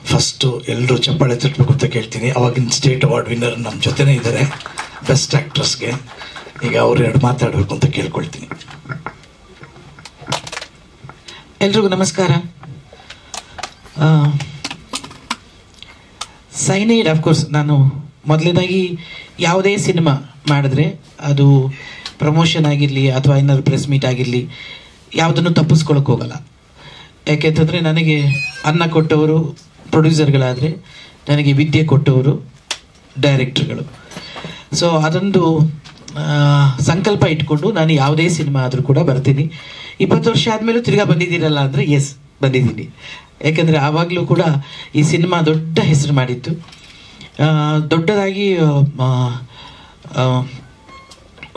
ಫಸ್ಟು ಎಲ್ಲರೂ ಚಪ್ಪಾಳೆ ತಟ್ಟಬೇಕು ಅಂತ ಕೇಳ್ತೀನಿ. ಆವಾಗಿನ ಸ್ಟೇಟ್ ಅವಾರ್ಡ್ ವಿನ್ನರ್ ನಮ್ಮ ಜೊತೆನೇ ಇದ್ದಾರೆ, ಬೆಸ್ಟ್ ಆ್ಯಕ್ಟ್ರಸ್ಗೆ. ಈಗ ಅವ್ರು ಎರಡು ಮಾತಾಡಬೇಕು ಅಂತ ಕೇಳ್ಕೊಳ್ತೀನಿ. ಎಲ್ರಿಗೂ ನಮಸ್ಕಾರ. ಸೈನೈಡ್ ಅಫ್ಕೋರ್ಸ್ ನಾನು ಮೊದಲನೇದಾಗಿ ಯಾವುದೇ ಸಿನಿಮಾ ಮಾಡಿದ್ರೆ ಅದು ಪ್ರಮೋಷನ್ ಆಗಿರಲಿ ಅಥವಾ ಏನಾದ್ರು ಪ್ರೆಸ್ ಮೀಟ್ ಆಗಿರಲಿ ಯಾವುದನ್ನು ತಪ್ಪಿಸ್ಕೊಳಕ್ಕೆ ಹೋಗಲ್ಲ. ಯಾಕೆಂತಂದರೆ ನನಗೆ ಅನ್ನ ಕೊಟ್ಟವರು ಪ್ರೊಡ್ಯೂಸರ್ಗಳಾದರೆ ನನಗೆ ವಿದ್ಯೆ ಕೊಟ್ಟವರು ಡೈರೆಕ್ಟ್ರುಗಳು. ಸೊ ಅದೊಂದು ಸಂಕಲ್ಪ ಇಟ್ಕೊಂಡು ನಾನು ಯಾವುದೇ ಸಿನಿಮಾ ಆದರೂ ಕೂಡ ಬರ್ತೀನಿ. 20 ವರ್ಷ ಆದಮೇಲೂ ತಿರ್ಗಾ ಬಂದಿದ್ದೀರಲ್ಲ ಅಂದರೆ ಎಸ್, ಬಂದಿದ್ದೀನಿ. ಯಾಕೆಂದರೆ ಆವಾಗಲೂ ಕೂಡ ಈ ಸಿನಿಮಾ ದೊಡ್ಡ ಹೆಸರು ಮಾಡಿತ್ತು. ದೊಡ್ಡದಾಗಿ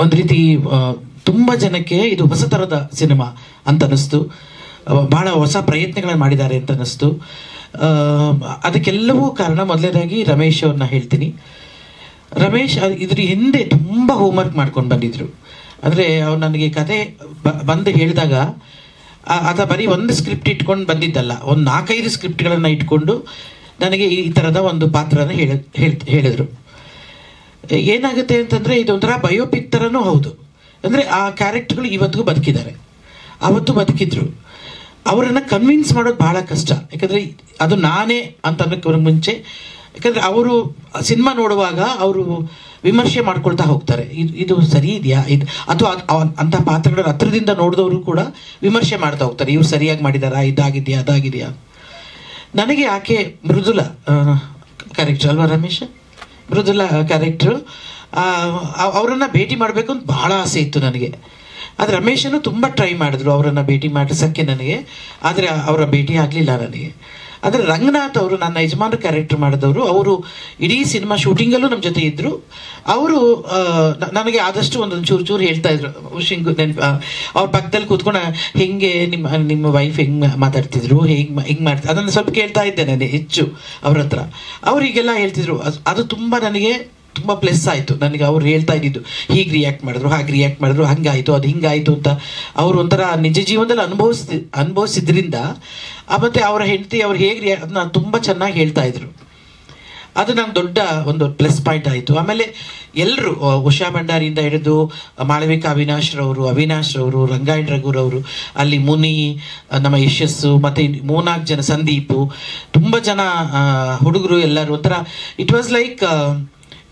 ಒಂದು ರೀತಿ ತುಂಬ ಜನಕ್ಕೆ ಇದು ಹೊಸ ಥರದ ಸಿನಿಮಾ ಅಂತ ಅನ್ನಿಸ್ತು. ಭಾಳ ಹೊಸ ಪ್ರಯತ್ನಗಳನ್ನು ಮಾಡಿದ್ದಾರೆ ಅಂತ ಅನ್ನಿಸ್ತು. ಅದಕ್ಕೆಲ್ಲವೂ ಕಾರಣ ಮೊದಲನೇದಾಗಿ ರಮೇಶ್ ಅವ್ರನ್ನ ಹೇಳ್ತೀನಿ. ರಮೇಶ್ ಇದ್ರ ಹಿಂದೆ ತುಂಬ ಹೋಮ್ವರ್ಕ್ ಮಾಡ್ಕೊಂಡು ಬಂದಿದ್ರು. ಅಂದರೆ ಅವ್ರು ನನಗೆ ಕತೆ ಬಂದು ಹೇಳಿದಾಗ ಆತ ಬರೀ ಒಂದು ಸ್ಕ್ರಿಪ್ಟ್ ಇಟ್ಕೊಂಡು ಬಂದಿದ್ದಲ್ಲ, ಒಂದು 4-5 ಸ್ಕ್ರಿಪ್ಟ್ಗಳನ್ನು ಇಟ್ಕೊಂಡು ನನಗೆ ಈ ಥರದ ಒಂದು ಪಾತ್ರನ ಹೇಳಿದರು. ಏನಾಗುತ್ತೆ ಅಂತಂದರೆ ಇದೊಂಥರ ಬಯೋಪಿಕ್ ಥರನೂ ಹೌದು. ಅಂದರೆ ಆ ಕ್ಯಾರೆಕ್ಟರ್ಗಳು ಇವತ್ತಿಗೂ ಬದುಕಿದ್ದಾರೆ, ಆವತ್ತು ಬದುಕಿದ್ರು. ಅವರನ್ನು ಕನ್ವಿನ್ಸ್ ಮಾಡೋದು ಭಾಳ ಕಷ್ಟ. ಯಾಕಂದರೆ ಅದು ನಾನೇ ಅಂತ ಅನ್ನೋಕ್ಕೆ ಮುಂಚೆ, ಯಾಕಂದರೆ ಅವರು ಸಿನಿಮಾ ನೋಡುವಾಗ ಅವರು ವಿಮರ್ಶೆ ಮಾಡ್ಕೊಳ್ತಾ ಹೋಗ್ತಾರೆ, ಇದು ಸರಿ ಇದೆಯಾ, ಇದು ಅಥವಾ ಅಂಥ ಪಾತ್ರಗಳ ಹತ್ರದಿಂದ ನೋಡಿದವರು ಕೂಡ ವಿಮರ್ಶೆ ಮಾಡ್ತಾ ಹೋಗ್ತಾರೆ, ಇವ್ರು ಸರಿಯಾಗಿ ಮಾಡಿದಾರಾ, ಇದಾಗಿದೆಯಾ ಅದಾಗಿದೆಯಾ. ನನಗೆ ಆಕೆ ಮೃದುಲ ಕ್ಯಾರೆಕ್ಟರ್ ಅಲ್ವಾ ರಮೇಶ್, ಮೃದುಲ ಕ್ಯಾರೆಕ್ಟ್ರು, ಅವರನ್ನು ಭೇಟಿ ಮಾಡಬೇಕು ಅಂತ ಭಾಳ ಆಸೆ ಇತ್ತು ನನಗೆ. ಆದರೆ ರಮೇಶನ್ನು ತುಂಬ ಟ್ರೈ ಮಾಡಿದ್ರು ಅವರನ್ನು ಭೇಟಿ ಮಾಡಿಸೋಕ್ಕೆ ನನಗೆ, ಆದರೆ ಅವರ ಭೇಟಿ ಆಗಲಿಲ್ಲ ನನಗೆ. ಆದರೆ ರಂಗನಾಥ್ ಅವರು ನನ್ನ ಯಜಮಾನ ಕ್ಯಾರೆಕ್ಟರ್ ಮಾಡಿದವರು, ಅವರು ಇಡೀ ಸಿನಿಮಾ ಶೂಟಿಂಗಲ್ಲೂ ನಮ್ಮ ಜೊತೆ ಇದ್ದರು. ಅವರು ನನಗೆ ಆದಷ್ಟು ಒಂದೊಂದು ಚೂರು ಹೇಳ್ತಾ ಇದ್ರು. ಶಿಂಗು ಅವ್ರ ಪಕ್ಕದಲ್ಲಿ ಕೂತ್ಕೊಂಡು ಹೆಂಗೆ ನಿಮ್ಮ ವೈಫ್ ಹೆಂಗೆ ಮಾತಾಡ್ತಿದ್ರು, ಹಿಂಗೆ ಮಾಡ್ತಿದ್ರು, ಅದನ್ನು ಸ್ವಲ್ಪ ಕೇಳ್ತಾ ಇದ್ದೆ ನಾನು ಹೆಚ್ಚು ಅವ್ರ ಹತ್ರ. ಅವರಿಗೆಲ್ಲ ಹೇಳ್ತಿದ್ರು. ಅದು ತುಂಬ ನನಗೆ ತುಂಬ ಪ್ಲಸ್ ಆಯಿತು. ನನಗೆ ಅವ್ರು ಹೇಳ್ತಾ ಇದ್ದಿದ್ದು ಹೀಗೆ ರಿಯಾಕ್ಟ್ ಮಾಡಿದ್ರು, ಹಾಗೆ ರಿಯಾಕ್ಟ್ ಮಾಡಿದ್ರು, ಹಂಗಾಯಿತು, ಅದು ಹಿಂಗಾಯಿತು ಅಂತ ಅವರು ಒಂಥರ ನಿಜ ಜೀವನದಲ್ಲಿ ಅನುಭವಿಸಿದ್ರಿಂದ ಮತ್ತು ಅವರ ಹೆಂಡತಿ ಅವ್ರು ಹೇಗೆ ಅದನ್ನ ತುಂಬ ಚೆನ್ನಾಗಿ ಹೇಳ್ತಾ ಇದ್ರು. ಅದು ನಂಗೆ ದೊಡ್ಡ ಒಂದು ಪ್ಲಸ್ ಪಾಯಿಂಟ್ ಆಯಿತು. ಆಮೇಲೆ ಎಲ್ಲರೂ ಉಷಾ ಭಂಡಾರಿಯಿಂದ ಹಿಡಿದು ಮಾಳವಿಕಾ ಅವಿನಾಶ್ ರವರು, ರಂಗಾಯಣ ರಘುರವರು, ಅಲ್ಲಿ ಮುನಿ, ನಮ್ಮ ಯಶಸ್ಸು, ಮತ್ತು 3-4 ಜನ, ಸಂದೀಪು, ತುಂಬ ಜನ ಹುಡುಗರು ಎಲ್ಲರೂ ಒಂಥರ ಇಟ್ ವಾಸ್ ಲೈಕ್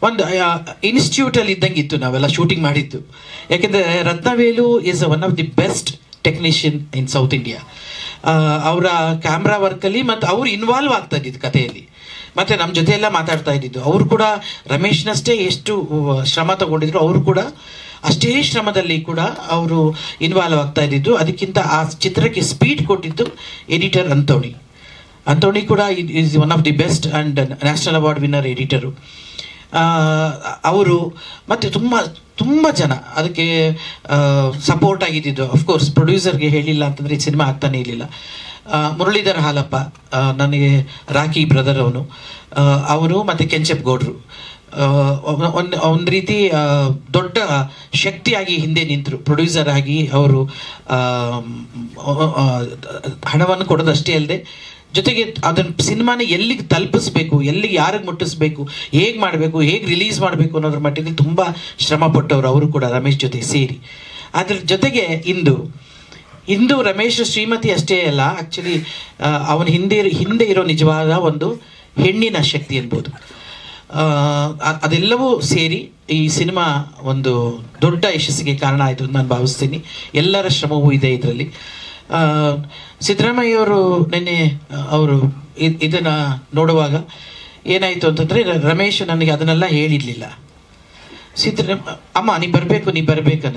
ಒಂದು ಇನ್ಸ್ಟಿಟ್ಯೂಟಲ್ಲಿ ಇದ್ದಂಗೆ ಇತ್ತು ನಾವೆಲ್ಲ ಶೂಟಿಂಗ್ ಮಾಡಿದ್ದು. ಯಾಕೆಂದರೆ Rathnavelu is one of the best technician in South India. ಅವರ ಕ್ಯಾಮ್ರಾ ವರ್ಕಲ್ಲಿ ಮತ್ತು ಅವರು ಇನ್ವಾಲ್ವ್ ಆಗ್ತಾ ಇದ್ದಿದ್ದು ಕಥೆಯಲ್ಲಿ, ಮತ್ತು ನಮ್ಮ ಜೊತೆ ಎಲ್ಲ ಮಾತಾಡ್ತಾ ಇದ್ದಿದ್ದು. ಅವರು ಕೂಡ ರಮೇಶ್ನಷ್ಟೇ ಎಷ್ಟು ಶ್ರಮ ತಗೊಂಡಿದ್ರು, ಅವರು ಕೂಡ ಅಷ್ಟೇ ಶ್ರಮದಲ್ಲಿ ಕೂಡ ಅವರು ಇನ್ವಾಲ್ವ್ ಆಗ್ತಾ ಇದ್ದಿದ್ದು. ಅದಕ್ಕಿಂತ ಆ ಚಿತ್ರಕ್ಕೆ ಸ್ಪೀಡ್ ಕೊಟ್ಟಿದ್ದು ಎಡಿಟರ್ ಅಂಥೋಣಿ ಕೂಡ is one of the best and national award winner editor ಅವರು. ಮತ್ತು ತುಂಬ ಜನ ಅದಕ್ಕೆ ಸಪೋರ್ಟ್ ಆಗಿದ್ದು. ಅಫ್ಕೋರ್ಸ್ ಪ್ರೊಡ್ಯೂಸರ್ಗೆ ಹೇಳಿಲ್ಲ ಅಂತಂದರೆ ಸಿನಿಮಾ ಆಗ್ತಾನೆ ಇರಲಿಲ್ಲ. ಮುರಳೀಧರ್ ಹಾಲಪ್ಪ, ನನಗೆ ರಾಕಿ ಬ್ರದರ್ ಅವರು ಮತ್ತು ಕೆಂಚಪ್ ಗೌಡ್ರು ಒಂದು ರೀತಿ ದೊಡ್ಡ ಶಕ್ತಿಯಾಗಿ ಹಿಂದೆ ನಿಂತರು. ಪ್ರೊಡ್ಯೂಸರ್ ಆಗಿ ಅವರು ಹಣವನ್ನು ಕೊಡೋದಷ್ಟೇ ಅಲ್ಲದೆ ಜೊತೆಗೆ ಅದನ್ನು ಸಿನಿಮಾನ ಎಲ್ಲಿಗೆ ತಲುಪಿಸ್ಬೇಕು, ಎಲ್ಲಿಗೆ ಯಾರಿಗೆ ಮುಟ್ಟಿಸ್ಬೇಕು, ಹೇಗೆ ಮಾಡಬೇಕು, ಹೇಗೆ ರಿಲೀಸ್ ಮಾಡಬೇಕು ಅನ್ನೋದ್ರ ಮಟ್ಟಿಗೆ ತುಂಬ ಶ್ರಮ ಪಟ್ಟವರು ಅವರು ಕೂಡ ರಮೇಶ್ ಜೊತೆ ಸೇರಿ. ಅದ್ರ ಜೊತೆಗೆ ಇಂದು ರಮೇಶ್ ಶ್ರೀಮತಿ ಅಷ್ಟೇ ಅಲ್ಲ, ಆ್ಯಕ್ಚುಲಿ ಅವನ ಹಿಂದೆ ಇರೋ ನಿಜವಾದ ಒಂದು ಹೆಣ್ಣಿನ ಶಕ್ತಿ ಅನ್ಬೋದು. ಅದೆಲ್ಲವೂ ಸೇರಿ ಈ ಸಿನಿಮಾ ಒಂದು ದೊಡ್ಡ ಯಶಸ್ಸಿಗೆ ಕಾರಣ ಆಯಿತು ಅಂತ ನಾನು ಭಾವಿಸ್ತೀನಿ. ಎಲ್ಲರ ಶ್ರಮವೂ ಇದೆ ಇದರಲ್ಲಿ. ಸಿದ್ದರಾಮಯ್ಯವರು ನಿನ್ನೆ ಅವರು ಇದನ್ನು ನೋಡುವಾಗ ಏನಾಯಿತು ಅಂತಂದರೆ, ರಮೇಶ್ ನನಗೆ ಅದನ್ನೆಲ್ಲ ಹೇಳಿರಲಿಲ್ಲ. ಅಮ್ಮ ನೀ ಬರಬೇಕು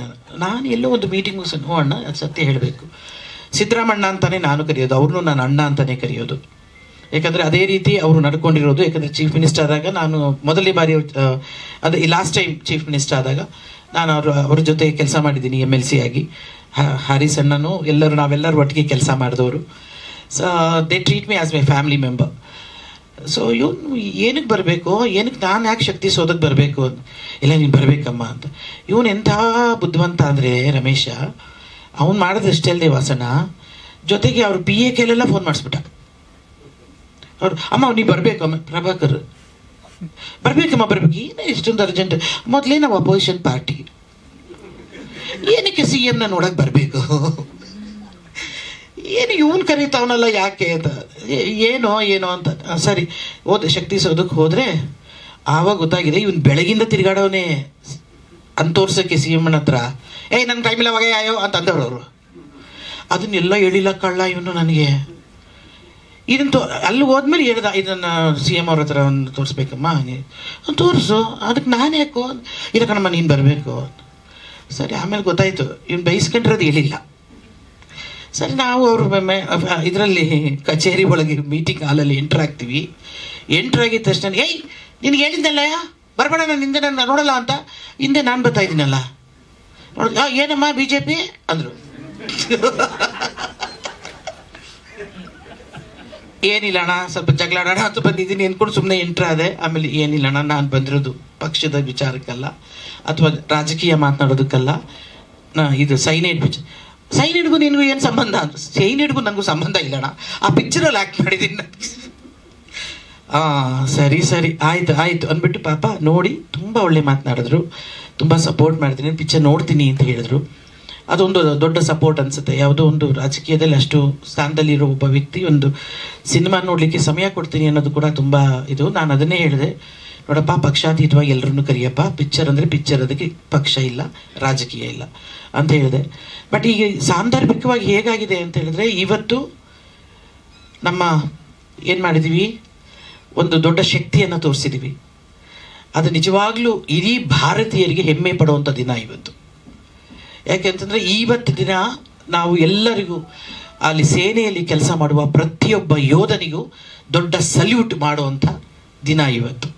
ನಾನು ಎಲ್ಲೋ ಒಂದು ಮೀಟಿಂಗ್ ಮುಗಿಸ್ ಅಣ್ಣ ಅದು ಸತ್ಯ ಹೇಳಬೇಕು. ಸಿದ್ದರಾಮಣ್ಣ ಅಂತಲೇ ನಾನು ಕರೆಯೋದು, ಅವ್ರನ್ನೂ ನಾನು ಅಣ್ಣ ಅಂತಲೇ ಕರೆಯೋದು. ಯಾಕಂದರೆ ಅದೇ ರೀತಿ ಅವರು ನಡ್ಕೊಂಡಿರೋದು. ಯಾಕಂದರೆ ಚೀಫ್ ಮಿನಿಸ್ಟರ್ ಆದಾಗ ನಾನು ಮೊದಲನೇ ಬಾರಿ ಅದೇ ಲಾಸ್ಟ್ ಟೈಮ್ ಚೀಫ್ ಮಿನಿಸ್ಟರ್ ಆದಾಗ ನಾನು ಅವ್ರ ಜೊತೆ ಕೆಲಸ ಮಾಡಿದ್ದೀನಿ MLC ಆಗಿ. ಹರೀಶ್ ಅಣ್ಣನು ನಾವೆಲ್ಲರೂ ಒಟ್ಟಿಗೆ ಕೆಲಸ ಮಾಡಿದವರು. So they treat me as my family member. So ಇವನು ಏನಕ್ಕೆ ಬರಬೇಕು, ಏನಕ್ಕೆ ನಾನು ಯಾಕೆ ಶಕ್ತಿ ಸೋದಕ್ಕೆ ಬರಬೇಕು, ಇಲ್ಲ ನೀನು ಬರಬೇಕಮ್ಮ ಅಂತ. ಇವನು ಎಂಥ ಬುದ್ಧಿವಂತ ಅಂದರೆ ರಮೇಶ, ಅವನು ಮಾಡಿದಷ್ಟೇ ಅಲ್ಲದೆ ವಾಸಣ್ಣ, ಜೊತೆಗೆ ಅವ್ರ PA ಕೈಲೆಲ್ಲ ಫೋನ್ ಮಾಡಿಸ್ಬಿಟ್ಟ. ಅವ್ರು ಅಮ್ಮ ನೀವು ಬರಬೇಕಮ್ಮ, ಪ್ರಭಾಕರ್ ಬರಬೇಕಮ್ಮ ಏನು ಇಷ್ಟೊಂದು ಅರ್ಜೆಂಟ್, ಮೊದಲೇ ನಾವು ಅಪೋಸಿಷನ್ ಪಾರ್ಟಿ, ಏನಕ್ಕೆ CMನ ನೋಡಕ್ಕೆ ಬರಬೇಕು, ಏನು ಇವನು ಕರೀತಾವನಲ್ಲ ಯಾಕೆ ಅಂತ, ಏನೋ ಅಂತ. ಸರಿ ಶಕ್ತಿ ಸೌಧಕ್ಕೆ ಹೋದರೆ ಆವಾಗ ಗೊತ್ತಾಗಿದೆ ಇವನು ಬೆಳಗಿಂದ ತಿರುಗಾಡೋನೇ ಅಂತ ತೋರ್ಸೋಕ್ಕೆ CMನ ಹತ್ರ. ನನ್ನ ಟೈಮಿಲ್ಲ ಅವಾಗ ಯಾಯೋ ಅಂತ ಅಂದವ್ರು ಅವರು. ಅದನ್ನೆಲ್ಲ ಹೇಳಿಲ್ಲ ಕಳ್ಳ ಇವನು ನನಗೆ. ಇದನ್ನು ಅಲ್ಲಿ ಹೋದ್ಮೇಲೆ ಹೇಳ್ದ, ಇದನ್ನು CM ಅವ್ರ ಹತ್ರ ಒಂದು ತೋರಿಸ್ಬೇಕಮ್ಮ, ತೋರಿಸು, ಅದಕ್ಕೆ ನಾನು ಯಾಕೋ ಇಲ್ಲ ಕಣಮ್ಮ ನೀನು ಬರಬೇಕು. ಸರಿ ಆಮೇಲೆ ಗೊತ್ತಾಯಿತು ಇವನು ಬೈಸ್ಕೊಂಡ್ರದ್ದು ಹೇಳಿಲ್ಲ. ಸರಿ ನಾವು ಅವರು ಇದರಲ್ಲಿ ಕಚೇರಿ ಒಳಗೆ ಮೀಟಿಂಗ್ ಹಾಲಲ್ಲಿ ಎಂಟ್ರಾಗ್ತೀವಿ. ಎಂಟ್ರಾಗಿದ್ದ ತಕ್ಷಣ ನಿನಗೆ ಹೇಳಿದ್ದಲ್ಲ ಬರಬೇಡ, ನಾನು ಹಿಂದೆ ನಾನು ನೋಡಲ್ಲ ಅಂತ, ಹಿಂದೆ ನಾನು ಬರ್ತಾ ಇದ್ದೀನಲ್ಲ, ಏನಮ್ಮ BJP ಅಂದರು. ಏನಿಲ್ಲ ಅಣ್ಣ ಸ್ವಲ್ಪ ಜಗಳಾಡೋಣ ಅಂತ ಬಂದಿದ್ದೀನಿ ಅಂದ್ಕೊಂಡು ಸುಮ್ಮನೆ ಎಂಟ್ರಾದೆ. ಆಮೇಲೆ ಏನಿಲ್ಲ ಅಣ್ಣ ನಾನು ಬಂದಿರೋದು ಪಕ್ಷದ ವಿಚಾರಕ್ಕಲ್ಲ ಅಥವಾ ರಾಜಕೀಯ ಮಾತನಾಡೋದಕ್ಕಲ್ಲ, ಇದು ಸೈನೈಡ್ಗೂ ನಿನಗೂ ಏನು ಸಂಬಂಧ ಅಂತ. ಸೈನೈಡ್ಗೂ ನನಗೂ ಸಂಬಂಧ ಇಲ್ಲಣ್ಣ, ಆ ಪಿಕ್ಚರಲ್ಲಿ ಆ್ಯಕ್ಟ್ ಮಾಡಿದ್ದೀನಿ. ಸರಿ ಆಯಿತು ಅಂದ್ಬಿಟ್ಟು ಪಾಪ ನೋಡಿ ತುಂಬ ಒಳ್ಳೆ ಮಾತನಾಡಿದ್ರು, ತುಂಬ ಸಪೋರ್ಟ್ ಮಾಡ್ತೀನಿ, ಪಿಕ್ಚರ್ ನೋಡ್ತೀನಿ ಅಂತ ಹೇಳಿದ್ರು. ಅದೊಂದು ದೊಡ್ಡ ಸಪೋರ್ಟ್ ಅನಿಸುತ್ತೆ. ಯಾವುದೋ ಒಂದು ರಾಜಕೀಯದಲ್ಲಿ ಅಷ್ಟು ಸ್ಥಾನದಲ್ಲಿರೋ ಒಬ್ಬ ವ್ಯಕ್ತಿ ಒಂದು ಸಿನಿಮಾ ನೋಡಲಿಕ್ಕೆ ಸಮಯ ಕೊಡ್ತೀನಿ ಅನ್ನೋದು ಕೂಡ ತುಂಬ ಇದು. ನಾನು ಅದನ್ನೇ ಹೇಳಿದೆ, ನೋಡಪ್ಪ ಪಕ್ಷಾತೀತವಾಗಿ ಎಲ್ಲರನ್ನೂ ಕರಿಯಪ್ಪ, ಪಿಕ್ಚರ್ ಅಂದರೆ ಪಿಕ್ಚರ್, ಅದಕ್ಕೆ ಪಕ್ಷ ಇಲ್ಲ ರಾಜಕೀಯ ಇಲ್ಲ ಅಂತ ಹೇಳಿದೆ. ಬಟ್ ಈಗ ಸಾಂದರ್ಭಿಕವಾಗಿ ಹೇಗಾಗಿದೆ ಅಂತ ಹೇಳಿದ್ರೆ, ಇವತ್ತು ನಮ್ಮ ಏನು ಮಾಡಿದ್ದೀವಿ, ಒಂದು ದೊಡ್ಡ ಶಕ್ತಿಯನ್ನು ತೋರಿಸಿದ್ದೀವಿ. ಅದು ನಿಜವಾಗ್ಲೂ ಇಡೀ ಭಾರತೀಯರಿಗೆ ಹೆಮ್ಮೆ ಪಡುವಂಥ ದಿನ ಇವತ್ತು. ಯಾಕೆಂತಂದರೆ ಇವತ್ತು ದಿನ ನಾವು ಎಲ್ಲರಿಗೂ ಅಲ್ಲಿ ಸೇನೆಯಲ್ಲಿ ಕೆಲಸ ಮಾಡುವ ಪ್ರತಿಯೊಬ್ಬ ಯೋಧನಿಗೂ ದೊಡ್ಡ ಸಲ್ಯೂಟ್ ಮಾಡುವಂಥ ದಿನ ಇವತ್ತು.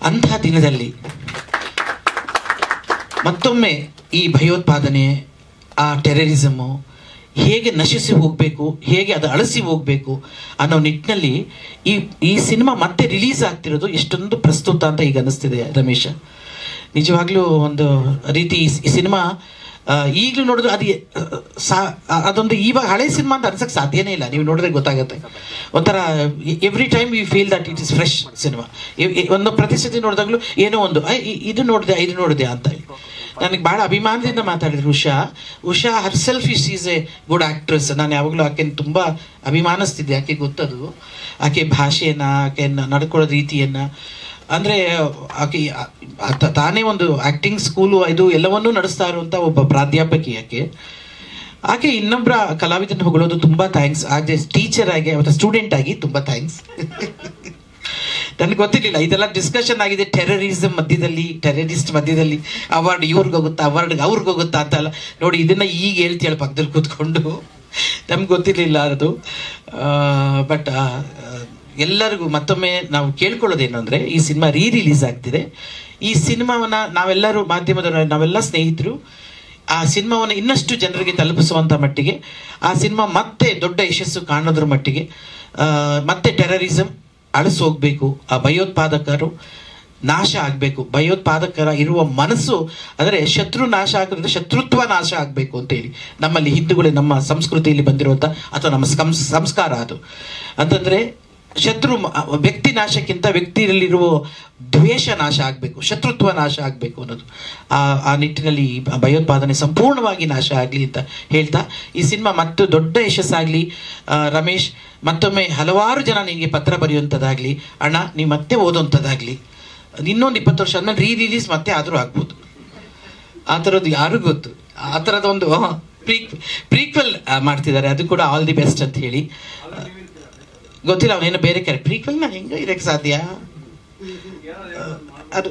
ಅಂಥ ದಿನದಲ್ಲಿ ಮತ್ತೊಮ್ಮೆ ಈ ಭಯೋತ್ಪಾದನೆ, ಆ ಟೆರರಿಸಮು ಹೇಗೆ ನಶಿಸಿ ಹೋಗಬೇಕು, ಹೇಗೆ ಅದು ಅಳಿಸಿ ಹೋಗಬೇಕು ಅನ್ನೋ ನಿಟ್ಟಿನಲ್ಲಿ ಈ ಸಿನಿಮಾ ಮತ್ತೆ ರಿಲೀಸ್ ಆಗ್ತಿರೋದು ಎಷ್ಟೊಂದು ಪ್ರಸ್ತುತ ಅಂತ ಈಗ ಅನ್ನಿಸ್ತಿದೆ ರಮೇಶ. ನಿಜವಾಗ್ಲೂ ಒಂದು ರೀತಿ ಈ ಸಿನಿಮಾ ಈಗಲೂ ನೋಡಿದ್ರೆ ಅದೊಂದು ಇವಾಗ ಹಳೆ ಸಿನಿಮಾ ಅಂತ ಅನ್ಸಕ್ಕೆ ಸಾಧ್ಯನೇ ಇಲ್ಲ. ನೀವು ನೋಡಿದ್ರೆ ಗೊತ್ತಾಗುತ್ತೆ. ಒಂಥರ every time you feel that it is fresh cinema. ಒಂದು ಪ್ರತಿಸತಿ ನೋಡಿದಾಗಲೂ ಏನೋ ಒಂದು ಇದು ನೋಡಿದೆ ಅಂತ ಹೇಳಿ ನನಗೆ ಭಾಳ ಅಭಿಮಾನದಿಂದ ಮಾತಾಡಿದ್ರು ಉಷಾ ಹರ್ self is A good actress. ನಾನು ಯಾವಾಗಲೂ ಆಕೆನ ತುಂಬ ಅಭಿಮಾನಿಸ್ತಿದ್ದೆ. ಆಕೆ ಗೊತ್ತದು, ಆಕೆ ಭಾಷೆಯನ್ನು, ಆಕೆ ನಡ್ಕೊಳ್ಳೋ ರೀತಿಯನ್ನು. ಅಂದರೆ ಆಕೆ ತಾನೇ ಒಂದು ಆ್ಯಕ್ಟಿಂಗ್ ಸ್ಕೂಲು ಇದು ಎಲ್ಲವನ್ನೂ ನಡೆಸ್ತಾ ಇರುವಂಥ ಒಬ್ಬ ಪ್ರಾಧ್ಯಾಪಕಿ ಆಕೆ ಇನ್ನೊಬ್ಬರ ಕಲಾವಿದನ ಹೊಗಳೋದು ತುಂಬ ಥ್ಯಾಂಕ್ಸ್. ಆಸ್ ಎ ಟೀಚರ್ ಆಗಿ ಮತ್ತು ಸ್ಟೂಡೆಂಟ್ ಆಗಿ ತುಂಬ ಥ್ಯಾಂಕ್ಸ್. ನನಗೆ ಗೊತ್ತಿರಲಿಲ್ಲ ಇದೆಲ್ಲ ಡಿಸ್ಕಷನ್ ಆಗಿದೆ. ಟೆರರಿಸ್ಟ್ ಮಧ್ಯದಲ್ಲಿ ಅವಾರ್ಡ್ ಇವ್ರಿಗೋಗುತ್ತಾ, ಅವಾರ್ಡ್ ಅವ್ರಿಗೋಗುತ್ತಾ ಅಂತಲ್ಲ. ನೋಡಿ ಇದನ್ನ ಈಗ ಹೇಳ್ತೀಯಲ್ಲ ಪಕ್ಕದಲ್ಲಿ ಕೂತ್ಕೊಂಡು, ನಮ್ಗೆ ಗೊತ್ತಿರಲಿಲ್ಲ ಅದು. ಬಟ್ ಎಲ್ಲರಿಗೂ ಮತ್ತೊಮ್ಮೆ ನಾವು ಕೇಳ್ಕೊಳ್ಳೋದೇನು ಅಂದರೆ, ಈ ಸಿನಿಮಾ ರಿಲೀಸ್ ಆಗ್ತಿದೆ. ಈ ಸಿನಿಮಾವನ್ನ ನಾವೆಲ್ಲರೂ ಮಾಧ್ಯಮದವರು, ನಾವೆಲ್ಲ ಸ್ನೇಹಿತರು ಆ ಸಿನಿಮಾವನ್ನು ಇನ್ನಷ್ಟು ಜನರಿಗೆ ತಲುಪಿಸುವಂಥ ಮಟ್ಟಿಗೆ, ಆ ಸಿನಿಮಾ ಮತ್ತೆ ದೊಡ್ಡ ಯಶಸ್ಸು ಕಾಣೋದ್ರ ಮಟ್ಟಿಗೆ, ಮತ್ತೆ ಟೆರರಿಸಮ್ ಅಳಿಸಿ ಹೋಗ್ಬೇಕು, ಆ ಭಯೋತ್ಪಾದಕರು ನಾಶ ಆಗಬೇಕು. ಭಯೋತ್ಪಾದಕರ ಇರುವ ಮನಸ್ಸು ಅಂದರೆ ಶತ್ರು ನಾಶ ಆಗೋದ್ರಿಂದ ಶತ್ರುತ್ವ ನಾಶ ಆಗಬೇಕು ಅಂತೇಳಿ ನಮ್ಮಲ್ಲಿ ಹಿಂದೂಗಳೇ, ನಮ್ಮ ಸಂಸ್ಕೃತಿಯಲ್ಲಿ ಬಂದಿರುವಂಥ ಅಥವಾ ನಮ್ಮ ಸಂಸ್ಕಾರ ಅದು. ಅಂತಂದರೆ ವ್ಯಕ್ತಿ ನಾಶಕ್ಕಿಂತ ವ್ಯಕ್ತಿಯಲ್ಲಿರುವ ದ್ವೇಷ ನಾಶ ಆಗಬೇಕು, ಶತ್ರುತ್ವ ನಾಶ ಆಗಬೇಕು ಅನ್ನೋದು. ಆ ನಿಟ್ಟಿನಲ್ಲಿ ಭಯೋತ್ಪಾದನೆ ಸಂಪೂರ್ಣವಾಗಿ ನಾಶ ಆಗಲಿ ಅಂತ ಹೇಳ್ತಾ, ಈ ಸಿನಿಮಾ ಮತ್ತು ದೊಡ್ಡ ಯಶಸ್ಸಾಗಲಿ. ರಮೇಶ್, ಮತ್ತೊಮ್ಮೆ ಹಲವಾರು ಜನ ನಿನಗೆ ಪತ್ರ ಬರೆಯುವಂಥದ್ದಾಗಲಿ, ಅಣ್ಣ ನೀವು ಮತ್ತೆ ಓದೋವಂಥದ್ದಾಗಲಿ. ಇನ್ನೊಂದು 20 ವರ್ಷ ಆದ್ಮೇಲೆ ರಿಲೀಸ್ ಮತ್ತೆ ಆದರೂ ಆಗ್ಬೋದು. ಆ ಥರದ್ದು ಯಾರಿಗೂ ಗೊತ್ತು. ಆ ಥರದೊಂದು ಪ್ರೀಕ್ವೆಲ್ ಮಾಡ್ತಿದ್ದಾರೆ, ಅದು ಕೂಡ ಆಲ್ ದಿ ಬೆಸ್ಟ್ ಅಂತ ಹೇಳಿ. ಗೊತ್ತಿಲ್ಲ ಅವನೇನೋ ಬೇರೆ ಪ್ರೀಕ್ವೆಲ್ ನಾನು ಹೆಂಗೆ ಇರಕ್ಕೆ ಸಾಧ್ಯ? ಅದು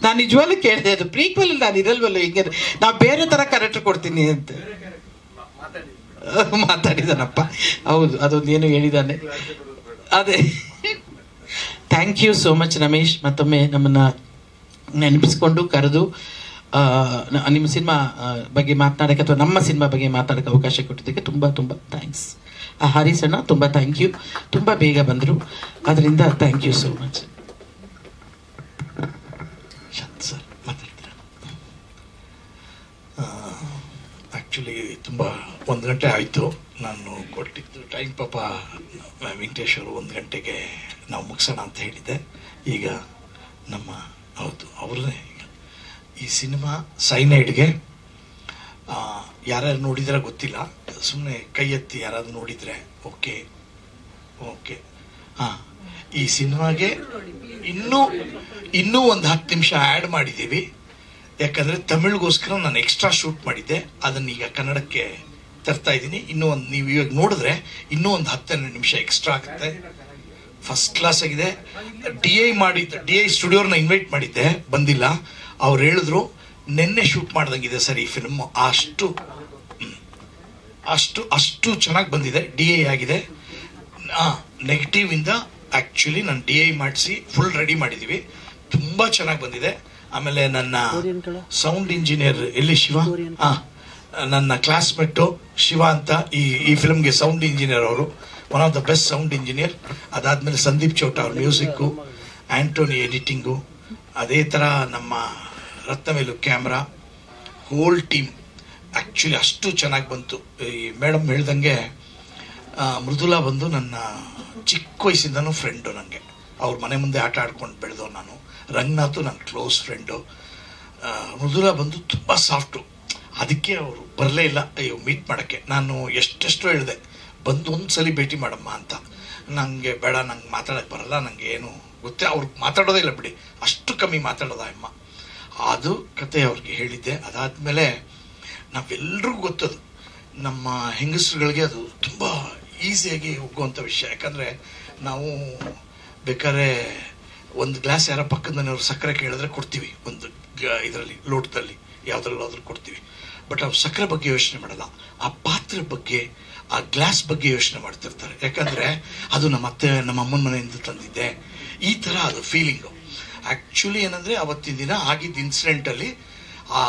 ನಾನು ನಿಜವಾಗ್ಲೂ ಕೇಳಿದೆ, ಅದು ಪ್ರೀಕ್ವೆಲ್ ನಾನು ಇರಲ್ವಲ್ಲ, ಹಿಂಗೆ ನಾವು ಬೇರೆ ಥರ ಕ್ಯಾರೆಕ್ಟರ್ ಕೊಡ್ತೀನಿ ಅಂತ ಮಾತಾಡಿದಾನಪ್ಪ. ಹೌದು, ಅದೊಂದು ಏನು ಹೇಳಿದ್ದಾನೆ. ಅದೇ, thank you so much Ramesh. ಮತ್ತೊಮ್ಮೆ ನಮ್ಮನ್ನು ನೆನಪಿಸ್ಕೊಂಡು ಕರೆದು ನಿಮ್ಮ ಸಿನಿಮಾ ಬಗ್ಗೆ ಮಾತನಾಡೋಕ್ಕೆ ಅಥವಾ ನಮ್ಮ ಸಿನಿಮಾ ಬಗ್ಗೆ ಮಾತಾಡೋಕ್ಕೆ ಅವಕಾಶ ಕೊಟ್ಟಿದ್ದಕ್ಕೆ ತುಂಬ ತುಂಬ ಥ್ಯಾಂಕ್ಸ್. ಹರೀಶ್ ಅಣ್ಣ ತುಂಬ ಥ್ಯಾಂಕ್ ಯು, ತುಂಬ ಬೇಗ ಬಂದರು, ಅದರಿಂದ thank you so much. Sir ಮಾತಾಡ್ತೀರಾ? ಆ್ಯಕ್ಚುಲಿ ತುಂಬ 1 ಗಂಟೆ ಆಯಿತು ನಾನು ಕೊಟ್ಟಿದ್ದು ಟೈಮ್. ಪಾಪ ವೆಂಕಟೇಶ್ ಅವರು 1 ಗಂಟೆಗೆ ನಾವು ಮುಗಿಸೋಣ ಅಂತ ಹೇಳಿದ್ದೆ. ಈಗ ಹೌದು ಅವ್ರನ್ನೇ ಈ ಸಿನಿಮಾ ಸೈನೈಡ್ಗೆ ಯಾರ್ಯಾರು ನೋಡಿದ್ರೆ ಗೊತ್ತಿಲ್ಲ, ಸುಮ್ಮನೆ ಕೈ ಎತ್ತಿ ಯಾರಾದ್ರು ನೋಡಿದರೆ. ಓಕೆ, ಹಾಂ, ಈ ಸಿನಿಮಾಗೆ ಇನ್ನೂ ಒಂದು 10 ನಿಮಿಷ ಆ್ಯಡ್ ಮಾಡಿದ್ದೀವಿ. ಯಾಕಂದರೆ ತಮಿಳ್ಗೋಸ್ಕರ ನಾನು ಎಕ್ಸ್ಟ್ರಾ ಶೂಟ್ ಮಾಡಿದ್ದೆ, ಅದನ್ನ ಈಗ ಕನ್ನಡಕ್ಕೆ ತರ್ತಾ ಇದ್ದೀನಿ. ನೀವು ಇವಾಗ ನೋಡಿದ್ರೆ ಇನ್ನೂ ಒಂದು 10 ನಿಮಿಷ ಎಕ್ಸ್ಟ್ರಾ ಆಗುತ್ತೆ. ಫಸ್ಟ್ ಕ್ಲಾಸ್ ಆಗಿದೆ. DI ಸ್ಟುಡಿಯೋರ್ನ ಇನ್ವೈಟ್ ಮಾಡಿದ್ದೆ, ಬಂದಿಲ್ಲ. ಅವ್ರು ಹೇಳಿದ್ರು ನಿನ್ನೆ ಶೂಟ್ ಮಾಡ್ದಂಗಿದೆ ಸರ್ ಈ ಫಿಲ್ಮ್, ಅಷ್ಟು ಚೆನ್ನಾಗಿ ಬಂದಿದೆ. DI ಆಗಿದೆ. ನೆಗೆಟಿವ್ ಇಂದ ಆ್ಯಕ್ಚುಲಿ ನಾನು DI ಮಾಡಿಸಿ ಫುಲ್ ರೆಡಿ ಮಾಡಿದ್ದೀವಿ, ತುಂಬ ಚೆನ್ನಾಗಿ ಬಂದಿದೆ. ಆಮೇಲೆ ನನ್ನ ಸೌಂಡ್ ಇಂಜಿನಿಯರ್ ಎಲ್ಲಿ ಶಿವ, ನನ್ನ ಕ್ಲಾಸ್ಮೇಟು ಶಿವ ಅಂತ ಈ ಫಿಲ್ಮ್ಗೆ ಸೌಂಡ್ ಇಂಜಿನಿಯರ್ ಅವರು, one of the best sound engineer. ಅದಾದಮೇಲೆ ಸಂದೀಪ್ ಚೌಟ ಅವ್ರ ಮ್ಯೂಸಿಕ್ಕು, ಆ್ಯಂಟೋನಿ ಎಡಿಟಿಂಗು, ಅದೇ ಥರ ನಮ್ಮ ರತ್ನವೇಲು ಕ್ಯಾಮ್ರಾ, ಹೋಲ್ ಟೀಮ್. ಆ್ಯಕ್ಚುಲಿ ಅಷ್ಟು ಚೆನ್ನಾಗಿ ಬಂತು. ಈ ಮೇಡಮ್ ಹೇಳ್ದಂಗೆ ಮೃದುಲಾ ಬಂದು ನನ್ನ ಚಿಕ್ಕ ವಯಸ್ಸಿಂದನೂ ಫ್ರೆಂಡು. ನನಗೆ ಅವ್ರ ಮನೆ ಮುಂದೆ ಆಟ ಆಡ್ಕೊಂಡು ಬೆಳೆದೋ ನಾನು. ರಂಗನಾಥು ನನ್ನ ಕ್ಲೋಸ್ ಫ್ರೆಂಡು. ಮೃದುಲಾ ಬಂದು ತುಂಬ ಸಾಫ್ಟು, ಅದಕ್ಕೆ ಅವರು ಬರಲೇ ಇಲ್ಲ ಮೀಟ್ ಮಾಡೋಕ್ಕೆ. ನಾನು ಎಷ್ಟೆಷ್ಟೋ ಹೇಳಿದೆ, ಬಂದು ಒಂದ್ಸಲಿ ಭೇಟಿ ಮಾಡಮ್ಮ ಅಂತ. ನನಗೆ ಬೇಡ, ನಂಗೆ ಮಾತಾಡೋಕ್ಕೆ ಬರಲ್ಲ, ನನಗೆ ಏನು ಗೊತ್ತೇ, ಅವ್ರಿಗೆ ಮಾತಾಡೋದೇ ಇಲ್ಲ ಬಿಡಿ, ಅಷ್ಟು ಕಮ್ಮಿ ಮಾತಾಡೋದ ಅಮ್ಮ. ಅದು ಕತೆ ಅವ್ರಿಗೆ ಹೇಳಿದ್ದೆ. ಅದಾದಮೇಲೆ ನಾವೆಲ್ಲರಿಗೂ ಗೊತ್ತದು, ನಮ್ಮ ಹೆಂಗಸರುಗಳಿಗೆ ಅದು ತುಂಬ ಈಸಿಯಾಗಿ ಹೋಗುವಂಥ ವಿಷಯ. ಯಾಕಂದರೆ ನಾವು ಬೇಕಾದ್ರೆ ಒಂದು ಗ್ಲಾಸ್ ಯಾರೋ ಪಕ್ಕದ ಮನೆಯವ್ರು ಸಕ್ಕರೆ ಕೇಳಿದ್ರೆ ಕೊಡ್ತೀವಿ, ಒಂದು ಇದರಲ್ಲಿ ಲೋಟದಲ್ಲಿ ಯಾವುದ್ರಲ್ಲಾದ್ರೂ ಕೊಡ್ತೀವಿ. ಬಟ್ ಅವ್ರು ಸಕ್ಕರೆ ಬಗ್ಗೆ ಯೋಚನೆ ಮಾಡಲ್ಲ, ಆ ಪಾತ್ರೆ ಬಗ್ಗೆ, ಆ ಗ್ಲಾಸ್ ಬಗ್ಗೆ ಯೋಚನೆ ಮಾಡ್ತಿರ್ತಾರೆ. ಯಾಕಂದರೆ ಅದು ನಮ್ಮ ಅತ್ತೆ ನಮ್ಮ ಅಮ್ಮನ ಮನೆಯಿಂದ ತಂದಿದ್ದೆ, ಈ ಥರ ಅದು ಫೀಲಿಂಗು. ಆ್ಯಕ್ಚುಲಿ ಏನಂದರೆ ಅವತ್ತಿನ ದಿನ ಆಗಿದ್ದ ಇನ್ಸಿಡೆಂಟಲ್ಲಿ ಆ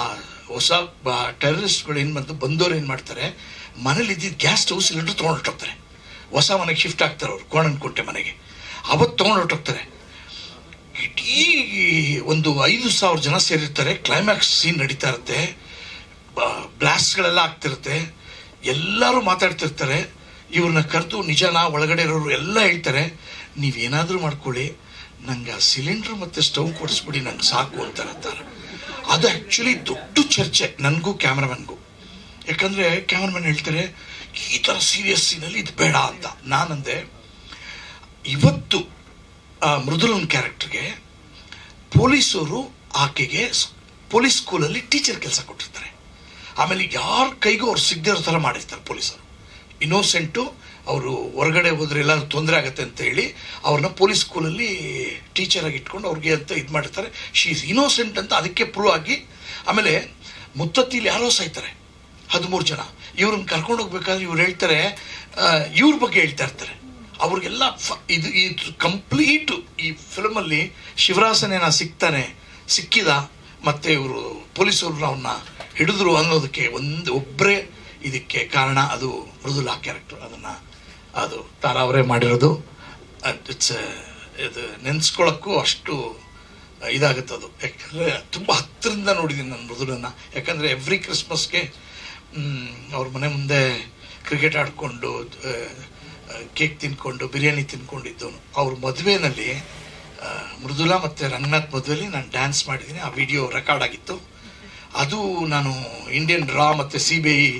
ಹೊಸ ಟೆರರಿಸ್ಟ್ಗಳು ಏನು ಬಂದವ್ರು ಏನು ಮಾಡ್ತಾರೆ, ಮನೇಲಿ ಇದ್ದಿದ್ದು ಗ್ಯಾಸ್ ಸ್ಟವ್ ಸಿಲಿಂಡರ್ ತೊಗೊಂಡೋಗ್ತಾರೆ. ಹೊಸ ಮನೆಗೆ ಶಿಫ್ಟ್ ಆಗ್ತಾರೆ ಅವರು, ಕೋಣನಕೋಟೆ ಮನೆಗೆ. ಅವತ್ತು ತೊಗೊಂಡೋಗ್ತಾರೆ. ಇಡೀ ಒಂದು 5,000 ಜನ ಸೇರಿರ್ತಾರೆ. ಕ್ಲೈಮ್ಯಾಕ್ಸ್ ಸೀನ್ ನಡೀತಾ ಇರುತ್ತೆ, ಬ್ಲಾಸ್ಟ್ಗಳೆಲ್ಲ ಆಗ್ತಿರುತ್ತೆ, ಎಲ್ಲರೂ ಮಾತಾಡ್ತಿರ್ತಾರೆ. ಇವ್ರನ್ನ ಕರೆದು ನಿಜನಾ ಒಳಗಡೆ ಇರೋರು ಎಲ್ಲ ಹೇಳ್ತಾರೆ, ನೀವೇನಾದರೂ ಮಾಡ್ಕೊಳ್ಳಿ, ನಂಗೆ ಆ ಸಿಲಿಂಡ್ರ್ ಮತ್ತು ಸ್ಟವ್ ಕೊಡಿಸ್ಬಿಡಿ, ನಂಗೆ ಸಾಕು ಅಂತಾರೆ. ಅದು ಆ್ಯಕ್ಚುಲಿ ದೊಡ್ಡ ಚರ್ಚೆ ನನಗೂ ಕ್ಯಾಮ್ರಾಮನ್ಗೂ. ಯಾಕಂದರೆ ಕ್ಯಾಮ್ರಾಮನ್ ಹೇಳ್ತಾರೆ ಈ ಥರ ಸೀರಿಯಸ್ ಸೀನಲ್ಲಿ ಇದು ಬೇಡ ಅಂತ. ನಾನಂದೆ ಇವತ್ತು ಆ ಮೃದುಲನ್ ಕ್ಯಾರೆಕ್ಟರ್ಗೆ ಪೊಲೀಸರು ಆಕೆಗೆ ಪೊಲೀಸ್ ಸ್ಕೂಲಲ್ಲಿ ಟೀಚರ್ ಕೆಲಸ ಕೊಟ್ಟಿರ್ತಾರೆ. ಆಮೇಲೆ ಯಾರ ಕೈಗೂ ಅವ್ರು ಸಿಗದಿರೋ ಥರ ಮಾಡಿರ್ತಾರೆ ಪೊಲೀಸರು. ಇನ್ನೋಸೆಂಟು, ಅವರು ಹೊರಗಡೆ ಹೋದ್ರೆ ಎಲ್ಲರೂ ತೊಂದರೆ ಆಗುತ್ತೆ ಅಂತ ಹೇಳಿ ಅವ್ರನ್ನ ಪೊಲೀಸ್ ಸ್ಕೂಲಲ್ಲಿ ಟೀಚರಾಗಿ ಇಟ್ಕೊಂಡು ಅವ್ರಿಗೆ ಅಂತ ಇದು ಮಾಡಿರ್ತಾರೆ. ಶಿ ಈಸ್ ಇನ್ನೋಸೆಂಟ್ ಅಂತ ಅದಕ್ಕೆ ಪ್ರೂವ್ ಆಗಿ. ಆಮೇಲೆ ಮುತ್ತತ್ತಿಲಿ ಯಾರೋ ಸಾಯ್ತಾರೆ 13 ಜನ. ಇವ್ರನ್ನ ಕರ್ಕೊಂಡು ಹೋಗ್ಬೇಕಾದ್ರೆ ಇವ್ರು ಹೇಳ್ತಾರೆ, ಇವ್ರ ಬಗ್ಗೆ ಹೇಳ್ತಾ ಇರ್ತಾರೆ. ಅವ್ರಿಗೆಲ್ಲ ಇದು ಕಂಪ್ಲೀಟು ಈ ಫಿಲ್ಮಲ್ಲಿ ಶಿವರಾಸನೇನ ಸಿಕ್ಕಿದ, ಮತ್ತು ಇವರು ಪೊಲೀಸರು ಅವನ್ನ ಹಿಡಿದ್ರು ಅನ್ನೋದಕ್ಕೆ ಒಬ್ಬರೇ ಇದಕ್ಕೆ ಕಾರಣ, ಅದು ಮೃದುಲಾ ಕ್ಯಾರೆಕ್ಟರ್. ಅದು ತಾರಾ ಅವರೇ ಮಾಡಿರೋದು. ಇದು ನೆನೆಸ್ಕೊಳ್ಳೋಕ್ಕೂ ಅಷ್ಟು ಇದಾಗುತ್ತದು. ಯಾಕಂದರೆ ತುಂಬ ಹತ್ತಿರದಿಂದ ನೋಡಿದ್ದೀನಿ ನಾನು ಮೃದುಲನ್ನ. ಯಾಕಂದರೆ ಎವ್ರಿ ಕ್ರಿಸ್ಮಸ್ಗೆ ಅವ್ರ ಮನೆ ಮುಂದೆ ಕ್ರಿಕೆಟ್ ಆಡಿಕೊಂಡು, ಕೇಕ್ ತಿನ್ಕೊಂಡು, ಬಿರಿಯಾನಿ ತಿನ್ಕೊಂಡಿದ್ದವನು. ಅವ್ರ ಮದುವೆಯಲ್ಲಿ ಮೃದುಲಾ ಮತ್ತು ರಂಗನಾಥ್ ಮದುವೆಯಲ್ಲಿ ನಾನು ಡ್ಯಾನ್ಸ್ ಮಾಡಿದ್ದೀನಿ. ಆ ವಿಡಿಯೋ ರೆಕಾರ್ಡ್ ಆಗಿತ್ತು. ಅದು ನಾನು ಇಂಡಿಯನ್ ರಾ ಮತ್ತು CBI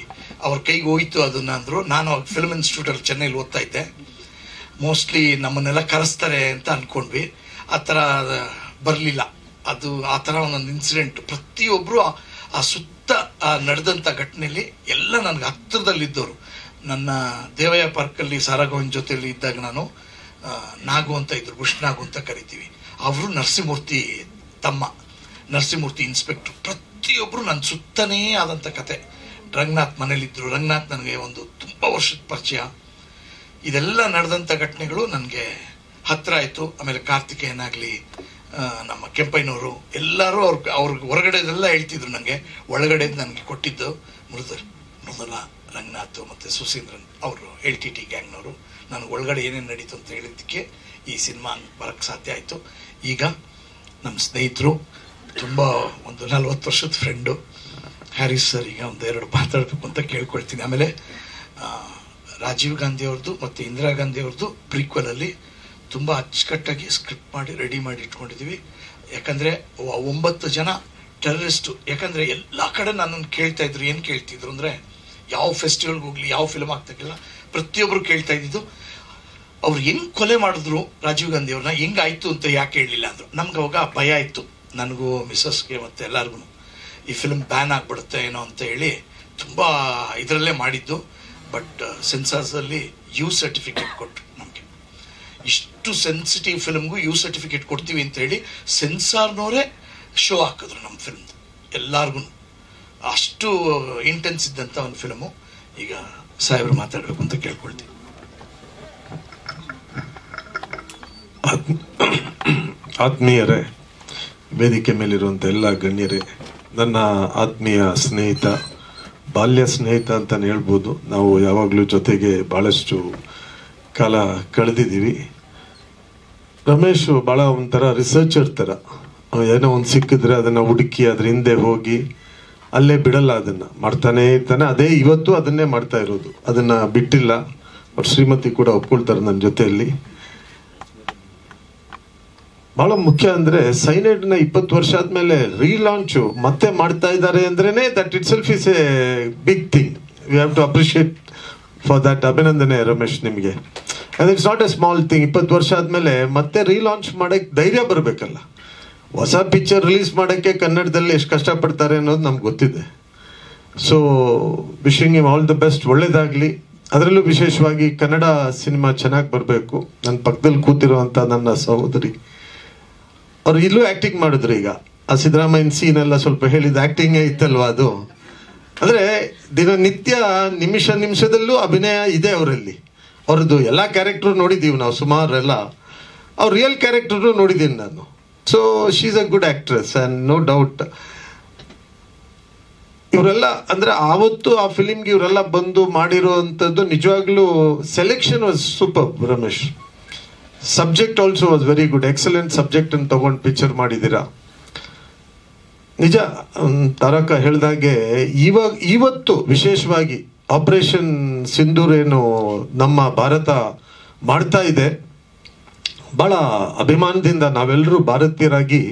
ಅವ್ರ ಕೈಗೆ ಹೋಯಿತು ಅದನ್ನು ಅಂದರು. ನಾನು ಅವಾಗ ಫಿಲ್ಮ್ ಇನ್ಸ್ಟಿಟ್ಯೂಟಲ್ಲಿ ಚೆನ್ನೈಲಿ ಓದ್ತಾ ಇದ್ದೆ. ಮೋಸ್ಟ್ಲಿ ನಮ್ಮನ್ನೆಲ್ಲ ಕರೆಸ್ತಾರೆ ಅಂತ ಅಂದ್ಕೊಂಡ್ವಿ. ಆ ಥರ ಬರಲಿಲ್ಲ. ಅದು ಆ ಥರ ಒಂದೊಂದು ಇನ್ಸಿಡೆಂಟ್. ಪ್ರತಿಯೊಬ್ಬರು ಆ ಸುತ್ತ ನಡೆದಂಥ ಘಟನೆಯಲ್ಲಿ ಎಲ್ಲ ನನಗೆ ಹತ್ತಿರದಲ್ಲಿದ್ದವರು. ನನ್ನ ದೇವಯ್ಯ ಪಾರ್ಕಲ್ಲಿ ಸಾರಾಗೋವಿನ ಜೊತೆಯಲ್ಲಿ ಇದ್ದಾಗ ನಾನು ನಾಗು ಅಂತ ಇದ್ರು, ಬುಷ್ ನಾಗು ಅಂತ ಕರಿತೀವಿ. ಅವರು ನರಸಿಂಹಮೂರ್ತಿ ತಮ್ಮ, ನರಸಿಂಹಮೂರ್ತಿ ಇನ್ಸ್ಪೆಕ್ಟ್ರು. ಪ್ರತಿಯೊಬ್ಬರು ನನ್ನ ಸುತ್ತನೇ ಆದಂಥ ಕತೆ. ರಂಗನಾಥ್ ಮನೇಲಿದ್ದರು. ರಂಗನಾಥ್ ನನಗೆ ಒಂದು ತುಂಬ ವರ್ಷದ ಪರಿಚಯ. ಇದೆಲ್ಲ ನಡೆದಂಥ ಘಟನೆಗಳು ನನಗೆ ಹತ್ತಿರ ಆಯಿತು. ಆಮೇಲೆ ಕಾರ್ತಿಕೇಯನಾಗಲಿ, ನಮ್ಮ ಕೆಂಪಯ್ಯನವರು ಎಲ್ಲರೂ ಅವ್ರಿಗೆ ಹೊರಗಡೆದೆಲ್ಲ ಹೇಳ್ತಿದ್ರು. ನನಗೆ ಒಳಗಡೆ ನನಗೆ ಕೊಟ್ಟಿದ್ದು ಮೃದುಲಾ, ರಂಗನಾಥ್ ಮತ್ತು ಸುಸೀಂದ್ರನ್ ಅವರು LTT ಗ್ಯಾಂಗ್ನವರು. ನನಗೆ ಒಳಗಡೆ ಏನೇನು ನಡೀತು ಅಂತ ಹೇಳಿದ್ದಕ್ಕೆ ಈ ಸಿನಿಮಾ ಬರೋಕ್ಕೆ ಸಾಧ್ಯ ಆಯಿತು. ಈಗ ನಮ್ಮ ಸ್ನೇಹಿತರು, ತುಂಬ ಒಂದು 40 ವರ್ಷದ ಫ್ರೆಂಡು ಹ್ಯಾರಿಸ್ ಸರ್, ಈಗ ಒಂದೆರಡು ಮಾತಾಡಬೇಕು ಅಂತ ಕೇಳ್ಕೊಳ್ತೀನಿ. ಆಮೇಲೆ ರಾಜೀವ್ ಗಾಂಧಿ ಅವ್ರದ್ದು ಮತ್ತು ಇಂದಿರಾ ಗಾಂಧಿ ಅವ್ರದ್ದು ಪ್ರೀಕ್ವಲಲ್ಲಿ ತುಂಬ ಅಚ್ಚುಕಟ್ಟಾಗಿ ಸ್ಕ್ರಿಪ್ಟ್ ಮಾಡಿ ರೆಡಿ ಮಾಡಿ ಇಟ್ಕೊಂಡಿದ್ದೀವಿ. ಯಾಕಂದರೆ 9 ಜನ ಟೆರರಿಸ್ಟು. ಯಾಕಂದರೆ ಎಲ್ಲ ಕಡೆ ನನ್ನನ್ನು ಕೇಳ್ತಾಯಿದ್ರು. ಏನು ಕೇಳ್ತಿದ್ರು ಅಂದರೆ, ಯಾವ ಫೆಸ್ಟಿವಲ್ಗೆ ಹೋಗಲಿ, ಯಾವ ಫಿಲ್ಮ್ ಆಗ್ತಾಗಿಲ್ಲ, ಪ್ರತಿಯೊಬ್ಬರು ಕೇಳ್ತಾ ಇದ್ದಿದ್ದು ಅವ್ರು ಹೆಂಗೆ ಕೊಲೆ ಮಾಡಿದ್ರು ರಾಜೀವ್ ಗಾಂಧಿ ಅವ್ರನ್ನ, ಹೆಂಗಾಯಿತು ಅಂತ ಯಾಕೆ ಹೇಳಲಿಲ್ಲ ಅಂದರು. ನಮ್ಗೆ ಅವಾಗ ಭಯ ಇತ್ತು, ನನಗೂ ಮಿಸ್ಸಸ್ಗೆ ಮತ್ತು ಎಲ್ಲರಿಗೂ. ಈ ಫಿಲ್ಮ್ ಬ್ಯಾನ್ ಆಗಿಬಿಡುತ್ತೆ ಏನೋ ಅಂತ ಹೇಳಿ ತುಂಬ ಇದರಲ್ಲೇ ಮಾಡಿದ್ದು. ಬಟ್ ಸೆನ್ಸಾರ್ಸಲ್ಲಿ ಯು ಸರ್ಟಿಫಿಕೇಟ್ ಕೊಟ್ಟರು ನಮಗೆ. ಇಷ್ಟು ಸೆನ್ಸಿಟಿವ್ ಫಿಲ್ಮ್ಗೂ ಯು ಸರ್ಟಿಫಿಕೇಟ್ ಕೊಡ್ತೀವಿ ಅಂತ ಹೇಳಿ ಸೆನ್ಸಾರ್ನವರೇ ಶೋ ಹಾಕಿದ್ರು ನಮ್ಮ ಫಿಲ್ಮ್ದು ಎಲ್ಲರಿಗೂ. ಅಷ್ಟು ಇಂಟೆನ್ಸ್ ಇದ್ದಂಥ ಒಂದು ಫಿಲ್ಮು. ಈಗ ಸಾಹೇಬರು ಮಾತಾಡಬೇಕು ಅಂತ ಕೇಳ್ಕೊಳ್ತೀನಿ. ಆತ್ಮೀಯರೇ, ವೇದಿಕೆ ಮೇಲಿರುವಂಥ ಎಲ್ಲ ಗಣ್ಯರೇ, ನನ್ನ ಆತ್ಮೀಯ ಸ್ನೇಹಿತ, ಬಾಲ್ಯ ಸ್ನೇಹಿತ ಅಂತಲೇ ಹೇಳ್ಬೋದು. ನಾವು ಯಾವಾಗಲೂ ಜೊತೆಗೆ ಭಾಳಷ್ಟು ಕಾಲ ಕಳೆದಿದ್ದೀವಿ. ರಮೇಶು ಭಾಳ ಒಂಥರ ರಿಸರ್ಚರ್ ಥರ. ಏನೋ ಒಂದು ಸಿಕ್ಕಿದ್ರೆ ಅದನ್ನು ಹುಡುಕಿ ಅದ್ರ ಹಿಂದೆ ಹೋಗಿ ಅಲ್ಲೇ ಬಿಡಲ್ಲ, ಅದನ್ನು ಮಾಡ್ತಾನೇ ಇರ್ತಾನೆ. ಅದೇ ಇವತ್ತು ಅದನ್ನೇ ಮಾಡ್ತಾ ಇರೋದು, ಅದನ್ನು ಬಿಟ್ಟಿಲ್ಲ. ಅವ್ರ ಶ್ರೀಮತಿ ಕೂಡ ಒಪ್ಕೊಳ್ತಾರೆ ನನ್ನ ಜೊತೆಯಲ್ಲಿ. ಬಹಳ ಮುಖ್ಯ ಅಂದರೆ ಸೈನೈಡ್ನ 20 ವರ್ಷ ಆದಮೇಲೆ ರೀಲಾಂಚು ಮತ್ತೆ ಮಾಡ್ತಾ ಇದ್ದಾರೆ ಅಂದ್ರೇ that itself is a big thing. We have to appreciate for that. ಅಭಿನಂದನೆ ರಮೇಶ್ ನಿಮಗೆ. And it's not a small thing. 20 ವರ್ಷ ಆದಮೇಲೆ ಮತ್ತೆ ರೀಲಾಂಚ್ ಮಾಡೋಕ್ಕೆ ಧೈರ್ಯ ಬರಬೇಕಲ್ಲ. ಹೊಸ ಪಿಕ್ಚರ್ ರಿಲೀಸ್ ಮಾಡೋಕ್ಕೆ ಕನ್ನಡದಲ್ಲಿ ಎಷ್ಟು ಕಷ್ಟಪಡ್ತಾರೆ ಅನ್ನೋದು ನಮ್ಗೆ ಗೊತ್ತಿದೆ. So wishing you all the best, ಒಳ್ಳೇದಾಗಲಿ. ಅದರಲ್ಲೂ ವಿಶೇಷವಾಗಿ ಕನ್ನಡ ಸಿನಿಮಾ ಚೆನ್ನಾಗಿ ಬರಬೇಕು. ನನ್ನ ಪಕ್ಕದಲ್ಲಿ ಕೂತಿರುವಂಥ ನನ್ನ ಸಹೋದರಿ ಅವ್ರು ಇಲ್ಲೂ ಆ್ಯಕ್ಟಿಂಗ್ ಮಾಡಿದ್ರು. ಈಗ ಆ ಸಿದ್ದರಾಮಯ್ಯನ ಸೀನ್ ಎಲ್ಲ ಸ್ವಲ್ಪ ಹೇಳಿದ ಆ್ಯಕ್ಟಿಂಗೇ ಇತ್ತಲ್ವ ಅದು. ಅಂದರೆ ದಿನನಿತ್ಯ ನಿಮಿಷದಲ್ಲೂ ಅಭಿನಯ ಇದೆ ಅವರಲ್ಲಿ. ಅವ್ರದ್ದು ಎಲ್ಲ ಕ್ಯಾರೆಕ್ಟ್ರು ನೋಡಿದ್ದೀವಿ ನಾವು ಸುಮಾರೆಲ್ಲ. ಅವ್ರ ರಿಯಲ್ ಕ್ಯಾರೆಕ್ಟರ್ನು ನೋಡಿದ್ದೀನಿ ನಾನು. So she is a good actress and no doubt. ಇವರೆಲ್ಲ ಅಂದರೆ ಆವತ್ತು ಆ ಫಿಲಿಮ್ಗೆ ಇವರೆಲ್ಲ ಬಂದು ಮಾಡಿರುವಂಥದ್ದು ನಿಜವಾಗ್ಲೂ selection was super. Ramesh subject also was very good. Excellent ಸಬ್ಜೆಕ್ಟನ್ನು ತಗೊಂಡು ಪಿಕ್ಚರ್ ಮಾಡಿದ್ದೀರಾ. ನಿಜ ತಾರಕ ಹೇಳ್ದಾಗೆ ಇವತ್ತು ವಿಶೇಷವಾಗಿ ಆಪರೇಷನ್ ಸಿಂಧೂರ್ ಏನು ನಮ್ಮ ಭಾರತ ಮಾಡ್ತಾ ಇದೆ, ಭಾಳ ಅಭಿಮಾನದಿಂದ ನಾವೆಲ್ಲರೂ ಭಾರತೀಯರಾಗಿ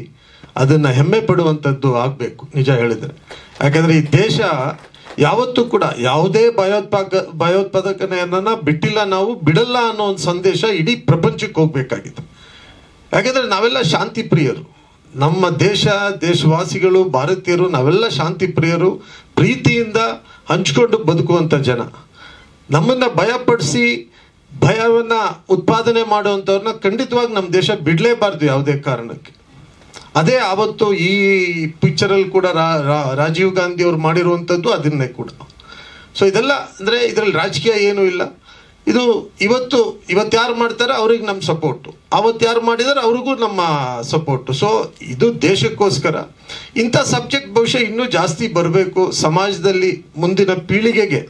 ಅದನ್ನು ಹೆಮ್ಮೆ ಪಡುವಂಥದ್ದು ಆಗಬೇಕು ನಿಜ ಹೇಳಿದರೆ. ಯಾಕಂದರೆ ಈ ದೇಶ ಯಾವತ್ತೂ ಕೂಡ ಯಾವುದೇ ಭಯೋತ್ಪಾದಕನೆಯನ್ನ ಬಿಟ್ಟಿಲ್ಲ, ನಾವು ಬಿಡಲ್ಲ ಅನ್ನೋ ಒಂದು ಸಂದೇಶ ಇಡೀ ಪ್ರಪಂಚಕ್ಕೆ ಹೋಗ್ಬೇಕಾಗಿದೆ. ಯಾಕೆಂದರೆ ನಾವೆಲ್ಲ ಶಾಂತಿ ಪ್ರಿಯರು. ನಮ್ಮ ದೇಶವಾಸಿಗಳು ಭಾರತೀಯರು ನಾವೆಲ್ಲ ಶಾಂತಿ ಪ್ರಿಯರು, ಪ್ರೀತಿಯಿಂದ ಹಂಚ್ಕೊಂಡು ಬದುಕುವಂಥ ಜನ. ನಮ್ಮನ್ನು ಭಯಪಡಿಸಿ ಭಯವನ್ನು ಉತ್ಪಾದನೆ ಮಾಡುವಂಥವ್ರನ್ನ ಖಂಡಿತವಾಗಿ ನಮ್ಮ ದೇಶ ಬಿಡಲೇಬಾರ್ದು ಯಾವುದೇ ಕಾರಣಕ್ಕೆ. ಅದೇ ಆವತ್ತು ಈ ಪಿಕ್ಚರಲ್ಲಿ ಕೂಡ ರಾಜೀವ್ ಗಾಂಧಿ ಅವ್ರು ಮಾಡಿರುವಂಥದ್ದು ಅದನ್ನೇ ಕೂಡ. ಸೊ ಇದೆಲ್ಲ ಅಂದರೆ ಇದರಲ್ಲಿ ರಾಜಕೀಯ ಏನೂ ಇಲ್ಲ. ಇದು ಇವತ್ತು ಯಾರು ಮಾಡ್ತಾರೆ ಅವ್ರಿಗೆ ನಮ್ಮ ಸಪೋರ್ಟು, ಅವತ್ತು ಯಾರು ಮಾಡಿದಾರೆ ಅವ್ರಿಗೂ ನಮ್ಮ ಸಪೋರ್ಟು. ಸೊ ಇದು ದೇಶಕ್ಕೋಸ್ಕರ ಇಂಥ ಸಬ್ಜೆಕ್ಟ್ ಬಹುಶಃ ಇನ್ನೂ ಜಾಸ್ತಿ ಬರಬೇಕು ಸಮಾಜದಲ್ಲಿ ಮುಂದಿನ ಪೀಳಿಗೆಗೆ.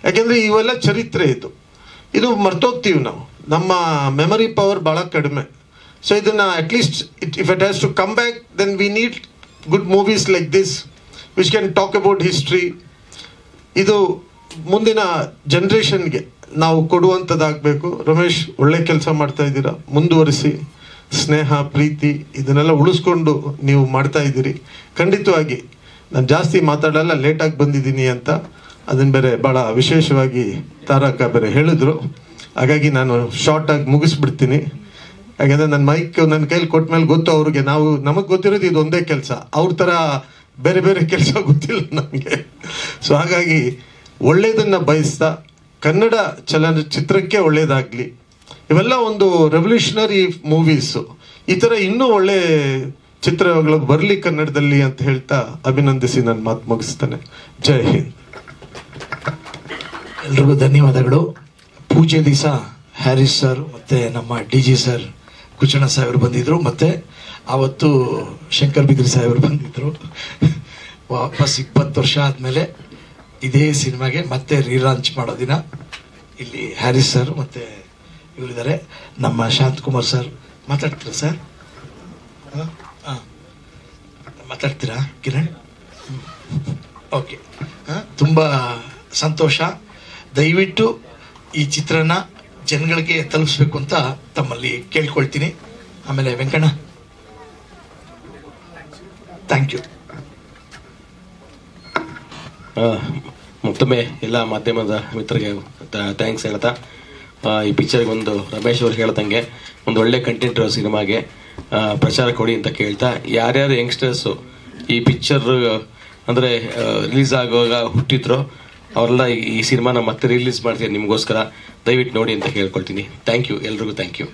ಯಾಕೆಂದರೆ ಇವೆಲ್ಲ ಚರಿತ್ರೆ, ಇದು ಮರ್ತೋಗ್ತೀವಿ ನಾವು, ನಮ್ಮ ಮೆಮರಿ ಪವರ್ ಭಾಳ ಕಡಿಮೆ. ಸೊ ಇದನ್ನು at least if it has to come back then we need good movies like this which can talk about history. ಇದು ಮುಂದಿನ ಜನ್ರೇಷನ್ಗೆ ನಾವು ಕೊಡುವಂಥದ್ದಾಗಬೇಕು. ರಮೇಶ್ ಒಳ್ಳೆ ಕೆಲಸ ಮಾಡ್ತಾ ಇದ್ದೀರಾ, ಮುಂದುವರಿಸಿ. ಸ್ನೇಹ ಪ್ರೀತಿ ಇದನ್ನೆಲ್ಲ ಉಳಿಸ್ಕೊಂಡು ನೀವು ಮಾಡ್ತಾ ಇದ್ದೀರಿ. ಖಂಡಿತವಾಗಿ ನಾನು ಜಾಸ್ತಿ ಮಾತಾಡಲ್ಲ, ಲೇಟಾಗಿ ಬಂದಿದ್ದೀನಿ ಅಂತ ಅದನ್ನು ಬೇರೆ ಭಾಳ ವಿಶೇಷವಾಗಿ ತಾರಕ ಬೇರೆ ಹೇಳಿದ್ರು. ಹಾಗಾಗಿ ನಾನು ಶಾರ್ಟಾಗಿ ಮುಗಿಸ್ಬಿಡ್ತೀನಿ. ಯಾಕೆಂದರೆ ನನ್ನ ಮೈಕ್ ನನ್ನ ಕೈಲಿ ಕೊಟ್ಟ ಮೇಲೆ ಗೊತ್ತು ಅವ್ರಿಗೆ. ನಮಗೆ ಗೊತ್ತಿರೋದು ಇದು ಒಂದೇ ಕೆಲಸ, ಅವ್ರ ಥರ ಬೇರೆ ಬೇರೆ ಕೆಲಸ ಗೊತ್ತಿಲ್ಲ ನಮಗೆ. ಸೊ ಹಾಗಾಗಿ ಒಳ್ಳೆಯದನ್ನು ಬಯಸ್ತಾ ಕನ್ನಡ ಚಲನಚಿತ್ರಕ್ಕೆ ಒಳ್ಳೇದಾಗಲಿ. ಇವೆಲ್ಲ ಒಂದು ರೆವಲ್ಯೂಷನರಿ ಮೂವೀಸು. ಈ ಥರ ಇನ್ನೂ ಒಳ್ಳೆ ಚಿತ್ರಗಳು ಬರಲಿ ಕನ್ನಡದಲ್ಲಿ ಅಂತ ಹೇಳ್ತಾ ಅಭಿನಂದಿಸಿ ನನ್ನ ಮಾತು ಮುಗಿಸ್ತಾನೆ. ಜೈ ಹಿಂದ್. ಎಲ್ರಿಗೂ ಧನ್ಯವಾದಗಳು. ಪೂಜೆ ದಿವಸ ಹ್ಯಾರಿಸ್ ಸರ್ ಮತ್ತು ನಮ್ಮ DG ಸರ್ ಕುಚಣ್ಣ ಸಾಹೇಬರು ಬಂದಿದ್ದರು, ಮತ್ತು ಆವತ್ತು ಶಂಕರ್ ಬಿದ್ರಿ ಸಾಹೇಬರು ಬಂದಿದ್ದರು. ವಾಪಸ್ 20 ವರ್ಷ ಆದಮೇಲೆ ಇದೇ ಸಿನಿಮಾಗೆ ಮತ್ತೆ ರೀಲಾಂಚ್ ಮಾಡೋ ದಿನ ಇಲ್ಲಿ ಹ್ಯಾರಿಸ್ ಸರ್ ಮತ್ತು ಇವರಿದ್ದಾರೆ. ನಮ್ಮ ಶಾಂತಕುಮಾರ್ ಸರ್ ಮಾತಾಡ್ತೀರಾ ಸರ್? ಹಾಂ ಮಾತಾಡ್ತೀರಾ ಕಿರಣ್? ಓಕೆ, ತುಂಬ ಸಂತೋಷ. ದಯವಿಟ್ಟು ಈ ಚಿತ್ರನ ಜನಗಳಿಗೆ ತಲುಪಿಸ್ಬೇಕು ಅಂತ ತಮ್ಮಲ್ಲಿ ಕೇಳ್ಕೊಳ್ತೀನಿ. ಆಮೇಲೆ ವೆಂಕಣ್ಣ, ಥ್ಯಾಂಕ್ ಯು. ಮತ್ತೊಮ್ಮೆ ಎಲ್ಲ ಮಾಧ್ಯಮದ ಮಿತ್ರರಿಗೆ ಥ್ಯಾಂಕ್ಸ್ ಹೇಳ್ತಾ, ಈ ಪಿಕ್ಚರ್ಗೆ ಒಂದು ರಮೇಶ್ ಅವ್ರು ಹೇಳ್ದಂಗೆ ಒಂದು ಒಳ್ಳೆ ಕಂಟೆಂಟ್ ಇರೋ ಸಿನಿಮಾಗೆ ಪ್ರಚಾರ ಕೊಡಿ ಅಂತ ಕೇಳ್ತಾ, ಯಾರ್ಯಾರು ಯಂಗ್ಸ್ಟರ್ಸು ಈ ಪಿಕ್ಚರ್ ಅಂದರೆ ರಿಲೀಸ್ ಆಗುವಾಗ ಹುಟ್ಟಿದ್ರು ಅವರೆಲ್ಲ ಈ ಸಿನಿಮಾನ ಮತ್ತೆ ರಿಲೀಸ್ ಮಾಡ್ತೀನಿ ನಿಮಗೋಸ್ಕರ, ದಯವಿಟ್ಟು ನೋಡಿ ಅಂತ ಕೇಳ್ಕೊಳ್ತೀನಿ. ಥ್ಯಾಂಕ್ ಯು, ಎಲ್ರಿಗೂ ಥ್ಯಾಂಕ್ ಯು.